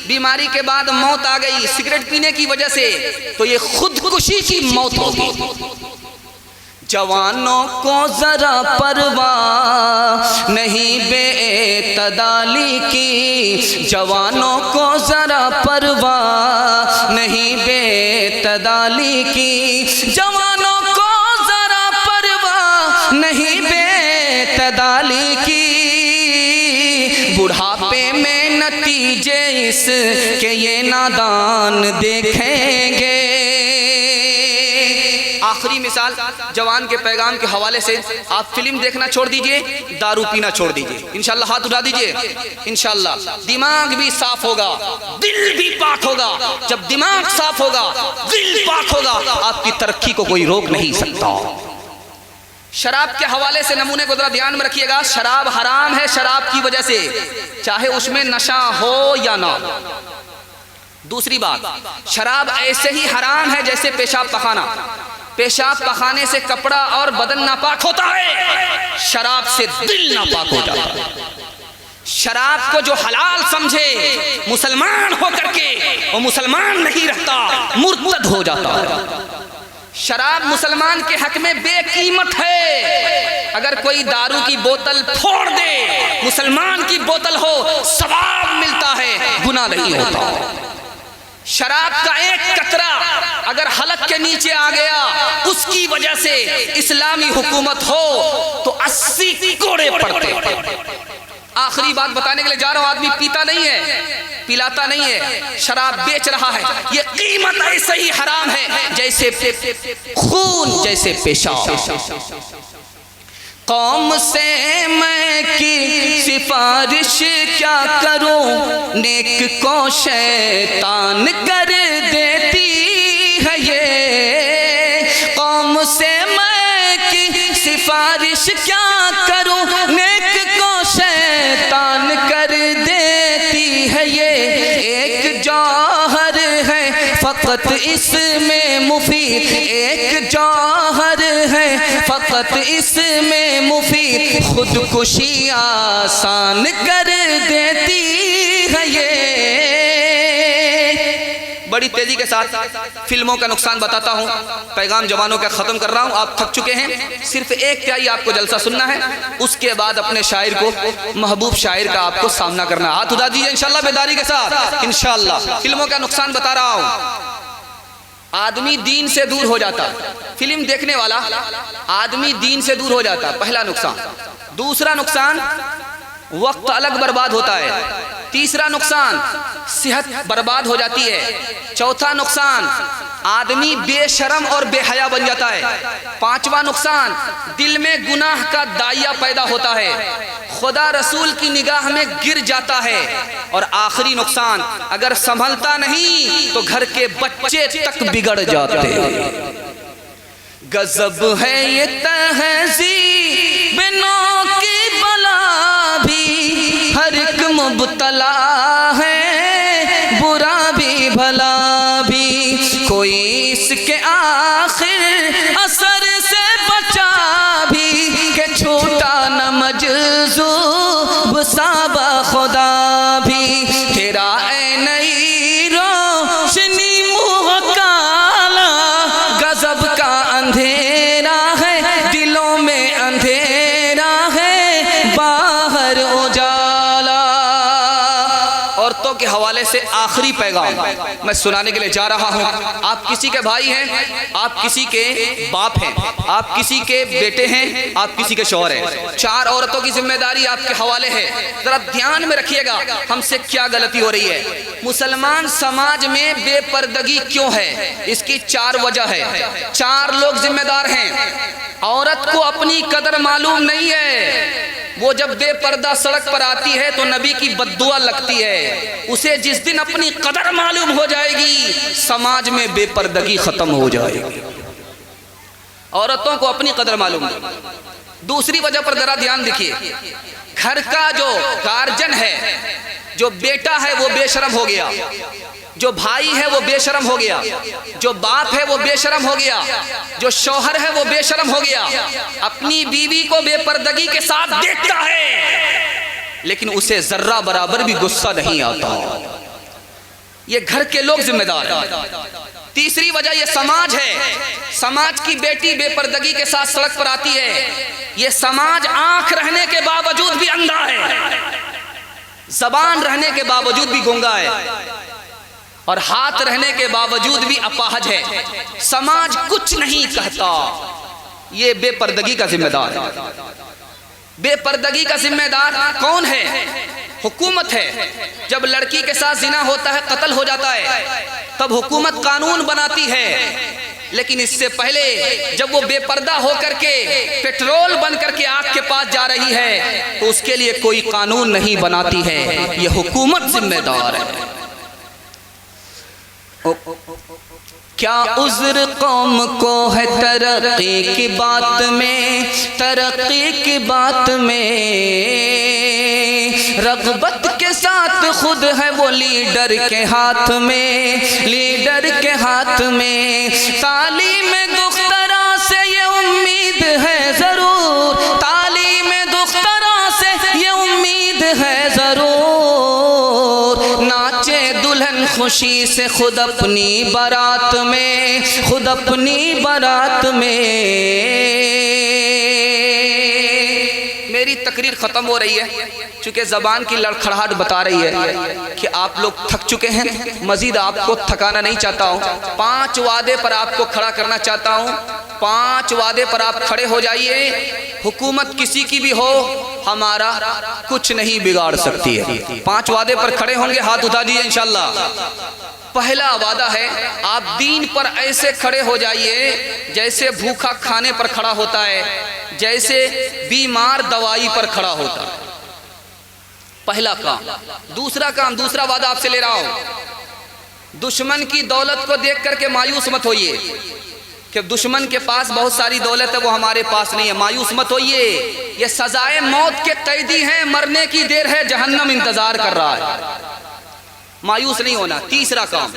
S2: बीमारी के बाद मौत आ गई सिगरेट पीने की वजह से, तो ये खुदकुशी की मौत होगी। जवानों को जरा परवाह नहीं बेतदाली की, जवानों को जरा परवाह नहीं बेतदाली की, जवानों को जरा परवाह नहीं बेतदाली की, बुढ़ापे में नतीजे इसके ये नादान देखेंगे। आखिरी मिसाल जवान के पैगाम के हवाले से, आप फिल्म देखना छोड़ दीजिए, दारू पीना छोड़ दीजिए। इंशाल्लाह हाथ उठा दीजिए। इंशाल्लाह दिमाग भी साफ होगा, दिल भी पाक होगा। जब दिमाग साफ होगा, दिल पाक होगा, आपकी तरक्की को कोई रोक नहीं सकता। शराब के हवाले से नमूने को जरा ध्यान में रखिएगा। शराब हराम है शराब की वजह से, चाहे उसमें नशा हो या ना। दूसरी बात, शराब ऐसे ही हराम है जैसे पेशाब पखाना। पेशाब पखाने से कपड़ा और बदन नापाक होता है, शराब से दिल नापाक हो जाता है। शराब को जो हलाल समझे मुसलमान होकर के, वो मुसलमान नहीं रहता, मुर्तद हो जाता है। शराब मुसलमान के हक में बेकीमत है। अगर कोई दारू की बोतल फोड़ दे, मुसलमान की बोतल हो, सवाब मिलता है, गुनाह नहीं होता। शराब का एक कतरा अगर हलक के नीचे आ गया, उसकी वजह से इस्लामी हुकूमत हो तो 80 कोड़े पड़ते। आखिरी बात बताने के लिए जा रहा हूं, आदमी पीता नहीं है, पिलाता नहीं है, शराब बेच रहा है, ये कीमत ऐसे ही हराम है जैसे खून, जैसे पेशाब। कौम से मैं की सिफारिश क्या करूं, नेक को शैतान कर देती है ये। कौम से मैं की सिफारिश क्या करूं, नेक को शैतान कर देती है ये। एक जौहर है फकत इसमें मुफीद, एक जौहर है फकत इसमें मुफीद, खुदकुशी आसान कर देती है ये। बड़ी तेजी के साथ फिल्मों का नुकसान बताता हूं, पैगाम जवानों का खत्म कर रहा हूं। आप थक चुके हैं, सिर्फ एक त्याई आपको जलसा सुनना है, उसके बाद अपने शायर को, महबूब शायर का आपको सामना करना। हाथ उठा दीजिए इंशाल्लाह बेदारी के साथ। इंशाल्लाह फिल्मों का नुकसान बता रहा हूं। आदमी दीन से दूर हो जाता, फिल्म देखने वाला आदमी दीन से दूर हो जाता, पहला नुकसान। दूसरा नुकसान, वक्त अलग बर्बाद होता है। तीसरा नुकसान, सेहत बर्बाद हो जाती है। चौथा नुकसान, आदमी बेशरम और बेहया बन जाता है। पांचवा नुकसान, दिल में गुनाह का दाया पैदा होता है, खुदा रसूल की निगाह में गिर जाता है। और आखिरी नुकसान, अगर संभलता नहीं तो घर के बच्चे तक बिगड़ जाते हैं। गजब है ये तहज़ीब नौ की बला भी, हर एक मुब्तला है बुरा भी भला भी, कोई इसके आखिर असर से बचा भी, के छूटा न मजज़ूब साबा खुदा भी, तेरा ए नई रोशनी मुँह काला, गजब का अंधेरा है दिलों में अंधेरा है बाहर उजाला। औरतों के हवाले से आखिरी पैगाम मैं सुनाने के लिए जा रहा हूँ। आप किसी के भाई हैं, आप किसी के बाप हैं, आप किसी के बेटे हैं, आप किसी के शौहर हैं। 4 औरतों की जिम्मेदारी आपके हवाले है। जरा ध्यान में रखिएगा हमसे क्या गलती हो रही है। मुसलमान समाज में बेपर्दगी क्यों है, इसकी 4 वजह है। 4 लोग जिम्मेदार हैं। औरत को अपनी कदर मालूम नहीं है। वो जब बेपर्दा सड़क पर आती है तो नबी की बद्दुआ लगती है। उसे जिस दिन अपनी कदर मालूम हो जाएगी, समाज में बेपर्दगी खत्म हो जाएगी। औरतों को अपनी कदर मालूम है। दूसरी वजह पर जरा ध्यान देखिए। घर का जो गार्जियन है, जो बेटा है वो बेशरम हो गया, जो भाई है वो बेशरम हो गया, जो बाप है वो बेशरम हो गया, जो शौहर है वो बेशरम हो गया। अपनी बीवी को बेपर्दगी के साथ देखता है लेकिन उसे जर्रा बराबर भी गुस्सा नहीं आता। ये घर के लोग जिम्मेदार हैं। तीसरी वजह ये समाज है। समाज की बेटी बेपर्दगी के साथ सड़क पर आती है। ये समाज आंख रहने के बावजूद भी अंधा है, जबान रहने के बावजूद भी गूंगा है, और हाथ रहने के बावजूद भी अपाहज है। समाज कुछ नहीं कहता। ये बेपर्दगी का जिम्मेदार है। बेपर्दगी का जिम्मेदार कौन है? हुकूमत है। जब लड़की के साथ जिना होता है, कत्ल हो जाता है, तब हुकूमत कानून बनाती है। लेकिन इससे पहले जब वो बेपर्दा होकर के पेट्रोल बन करके आग के पास जा रही है, तो उसके लिए कोई कानून नहीं बनाती है। ये हुकूमत जिम्मेदार है। क्या उज़्र कौम को है तरक्की की बात में, तरक्की की बात में, रग़बत के साथ खुद है वो लीडर के हाथ में, लीडर के हाथ में। तालीम दुख्तरा से ये उम्मीद है ज़रूर, तालीम दुख्तरा से ये उम्मीद है ज़रूर, नाचे दुल्हन खुशी से खुद अपनी बारात में, खुद अपनी बारात में। मेरी तकरीर ख़त्म हो रही है, चूँकि ज़बान की लड़खड़ाहट बता रही है कि आप लोग थक चुके हैं। मज़ीद आपको थकाना नहीं चाहता हूँ। 5 वादे पर आपको खड़ा करना चाहता हूँ। 5 वादे पर आप खड़े हो जाइए। हुकूमत किसी की भी हो, हमारा कुछ नहीं बिगाड़ सकती है। 5 वादे पर खड़े होंगे, हाथ उठा दीजिए इंशाल्लाह। पहला वादा है, आप दीन पर ऐसे खड़े हो जाइए जैसे भूखा खाने पर खड़ा होता है, जैसे बीमार दवाई पर खड़ा होता है। पहला काम। दूसरा काम, दूसरा वादा आपसे ले रहा हूं। दुश्मन की दौलत को देख करके मायूस मत होइए कि दुश्मन के पास बहुत सारी दौलत है, वो हमारे पास नहीं है। मायूस मत होइए। ये सजाए मौत के कैदी हैं, मरने की देर है, जहन्नम इंतजार कर रहा है। मायूस नहीं होना। तीसरा काम,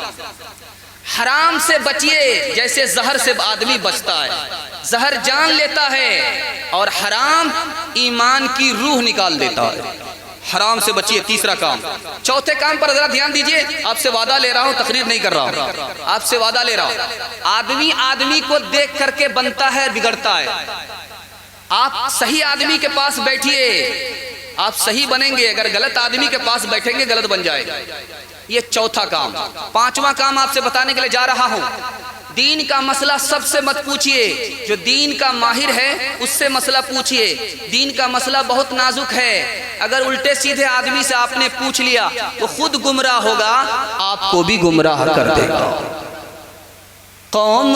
S2: हराम से बचिए जैसे जहर से आदमी बचता है। जहर जान लेता है और हराम ईमान की रूह निकाल देता है। हराम से बचिए, तीसरा काम। चौथे काम पर जरा ध्यान दीजिए। आपसे वादा ले रहा हूं, तकरीर नहीं कर रहा हूं, आपसे वादा ले रहा हूं। आदमी आदमी को देख करके बनता है, बिगड़ता है। आप सही आदमी के पास बैठिए, आप सही बनेंगे। अगर गलत आदमी के पास बैठेंगे, गलत बन जाएगा। ये चौथा काम। 5वां काम आपसे बताने के लिए जा रहा हूं। दीन का मसला सबसे मत पूछिए, जो दीन का माहिर है उससे मसला पूछिए। दीन का मसला बहुत नाजुक है। अगर उल्टे सीधे आदमी से आपने पूछ लिया, वो खुद गुमराह होगा, आपको भी गुमराह कर देगा। कौम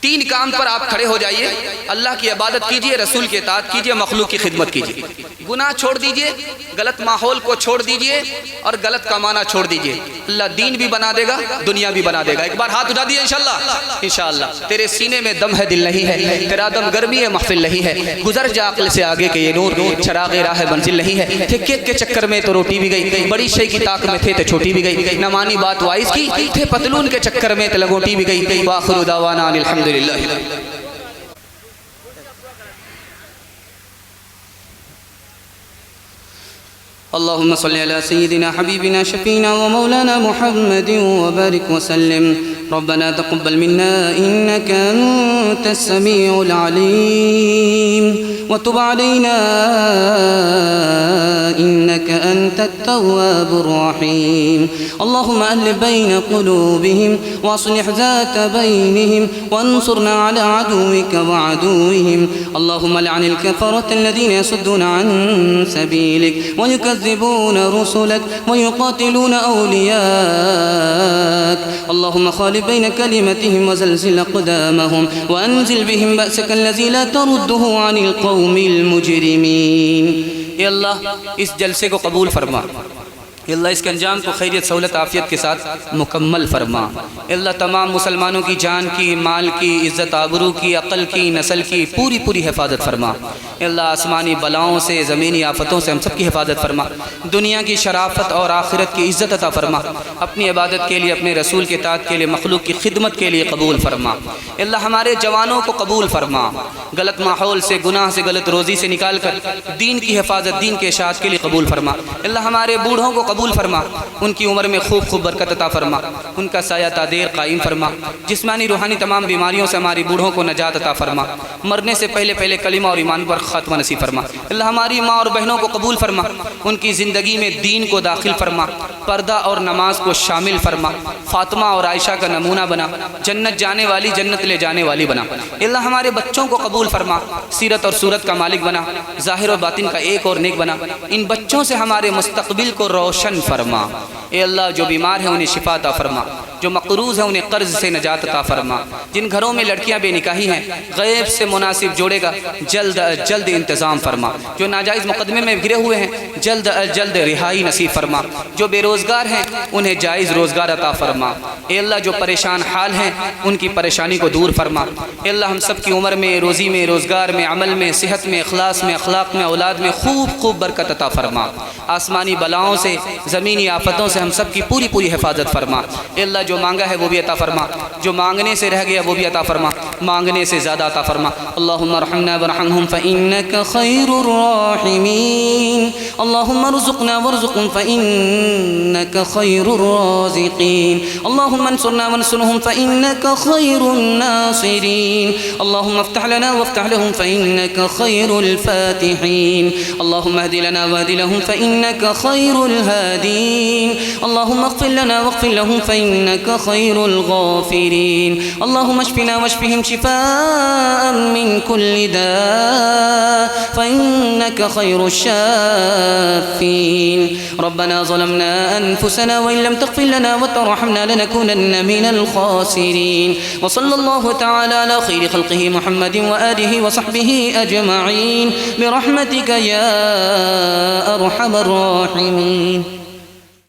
S2: तीन काम पर आप खड़े हो जाइए। अल्लाह की इबादत कीजिए, रसूल की इताअत कीजिए, मखलूक की खिदमत कीजिए। गुनाह छोड़ दीजिए, गलत माहौल को छोड़ दीजिए और गलत कमाना छोड़ दीजिए। अल्लाह दीन भी बना देगा, दुनिया भी बना देगा। एक बार हाथ उठा दिए इंशाअल्लाह। इंशाअल्लाह तेरे सीने में दम है, दिल नहीं है, तेरा दम गर्मी है, महफिल नहीं है। गुजर जा अक्ल से आगे के ये नूर, चिरागे राह मंजिल नहीं है। थे केक के चक्कर में तो रोटी भी गई, बड़ी शे की ताक में थे तो छोटी भी गई। न मानी बात वाइस की, थे पतलून के चक्कर में तो लगोटी भी गई। वाखिरु दावाना अल्हम्दुलिल्लाह। अल्लाहुम्मा सल्लि अला सय्यिदिना हबीबिना शफीना व मौलाना मुहम्मदिन व बारिक व सल्लिम। रब्बना तक़ब्बल मिन्ना इन्नका अंतस समीउल अलीम व तुब अलैना इन्नका अंतत तव्वाबुर रहीम। अल्लाहुम्मा अल्लिफ बैन क़ुलूबिहिम व अस्लिह ज़ात बैनिहिम वंसुरना अला अदुव्विका व अदुव्विहिम। अल्लाहुम्मा लअनिल कफ़रत अल्लज़ीना यसुद्दूना अन सबीलिक व युकज़्ज़िबूना रुसुलक व युक़ातिलूना औलियाक। अल्लाहुम्मा खालिफ बैन कलिमतिहिम व ज़ल्ज़िल अक़दामहुम व अंज़िल बिहिम बअसक अल्लज़ी ला तरुद्दुहु अनिल क़ौमिल मुजरिमीन। या अल्लाह इस जलसे को कबूल फरमा। अल्लाह इसके अंजाम को खैरियत सहूलत आफ़ियत के साथ मुकम्मल फरमा। अल्लाह तमाम मुसलमानों की जान की, माल की, इज़्ज़त आबरू की, अक़ल की, नस्ल की पूरी पूरी हिफाजत फरमा। अल्लाह आसमानी बलाओं से, ज़मीनी आफ़तों से हम सब की हिफाजत फरमा। दुनिया की शराफत और आखिरत की इज़्ज़त अता फरमा। अपनी इबादत के लिए, अपने रसूल के इताअत के लिए, मखलूक की खिदमत के लिए कबूल फरमा। अल्लाह हमारे जवानों को कबूल फरमा। गलत माहौल से, गुनाह से, गलत रोज़ी से निकाल कर दीन की हिफाजत, दीन के इशाअत के लिए कबूल फरमा। अल्लाह हमारे बूढ़ों को कबूल फरमा। उनकी उम्र में खूब खूब बरकत अता फरमा। उनका साया तादेर कायम फरमा। जिस्मानी रूहानी तमाम बीमारियों से हमारी बूढ़ों को नजात अता फरमा। मरने से पहले पहले कलिमा और ईमान पर खात्मा नसीब फरमा। अल्लाह हमारी माँ और बहनों को कबूल फरमा। उनकी ज़िंदगी में दीन को दाखिल फरमा, पर्दा और नमाज को शामिल फरमा। फातिमा और आयशा का नमूना बना, जन्नत जाने वाली, जन्नत ले जाने वाली बना। अल्लाह हमारे बच्चों को कबूल फरमा, सीरत और सूरत का मालिक बना, ज़ाहिर और बातिन का एक और नेक बना। इन बच्चों से हमारे मुस्तकबिल को रोशन फरमा। ए अल्लाह जो बीमार है उन्हें शिफा अता फरमा, जो मकरूज़ है उन्हें कर्ज से नजात अता फरमा। जिन घरों में लड़कियां बेनिकाही हैं, गैब से मुनासिब जोड़ेगा जल्द अज जल्द इंतज़ाम फरमा। जो नाजायज़ मुकदमे में घिरे हुए हैं जल्द अज जल्द रिहाई नसीब फरमा। जो बेरोज़गार हैं उन्हें जायज़ रोज़गार अता फरमा। ए अल्लाह जो परेशान हाल हैं उनकी परेशानी को दूर फरमा। ए अल्लाह हम सब की उम्र में, रोज़ी में, रोज़गार में, अमल में, सेहत में, इखलास में, अखलाक में, औलाद में खूब खूब बरकत अता फरमा। आसमानी बलाओं से, ज़मीनी आफ़तों से हम सब की पूरी पूरी हिफाजत फरमा। ए अल्लाह जो मांगा है वो भी अता फरमा, जो मांगने से रह गया वो भी अता फरमा, मांगने से ज़्यादा अता फरमा। अल्लाहुम्मा रहमना वरहमहुम फ़इन्नका खैरुर राहिमीन। अल्लाहुम्मा रुज़ुक़ना वरज़ुक़हुम फ़इन्नका खैरुर राज़िक़ीन। अल्लाहुम्मा अंसुरना वंसुरहुम फ़इन्नका खैरुन नासिरीन। अल्लाहुम्मा इफ़्तह लना वइफ़्तह लहुम फ़इन्नका खैरुल फ़ातिहीन। अल्लाहुम्मा हदि लना वहदि लहुम फ़इन्नका खैरुल हादीन। अल्लाहुम्मा इग़फ़िर लना वइग़फ़िर लहुम फ़इन्नका खैरुल गाफ़िरीन। अल्लाहुम्मा अश्फ़िना वश्फ़िहिम शिफ़ाअन मिन कुल्लि दाअ फ़इन्नका खैरुश शाफ़ीन। रब्बना ज़लमना अनफुसना व इन लम तग़फ़िर लना व तरहमना लनकूनन्न मिनल ख़ासिरीन। व सल्लल्लाहु तआला अला खैरि ख़ल्क़िहि मुहम्मदिन व आलिहि व सहबिहि अजमईन बिरहमतिका या अरहमर राहिमीन।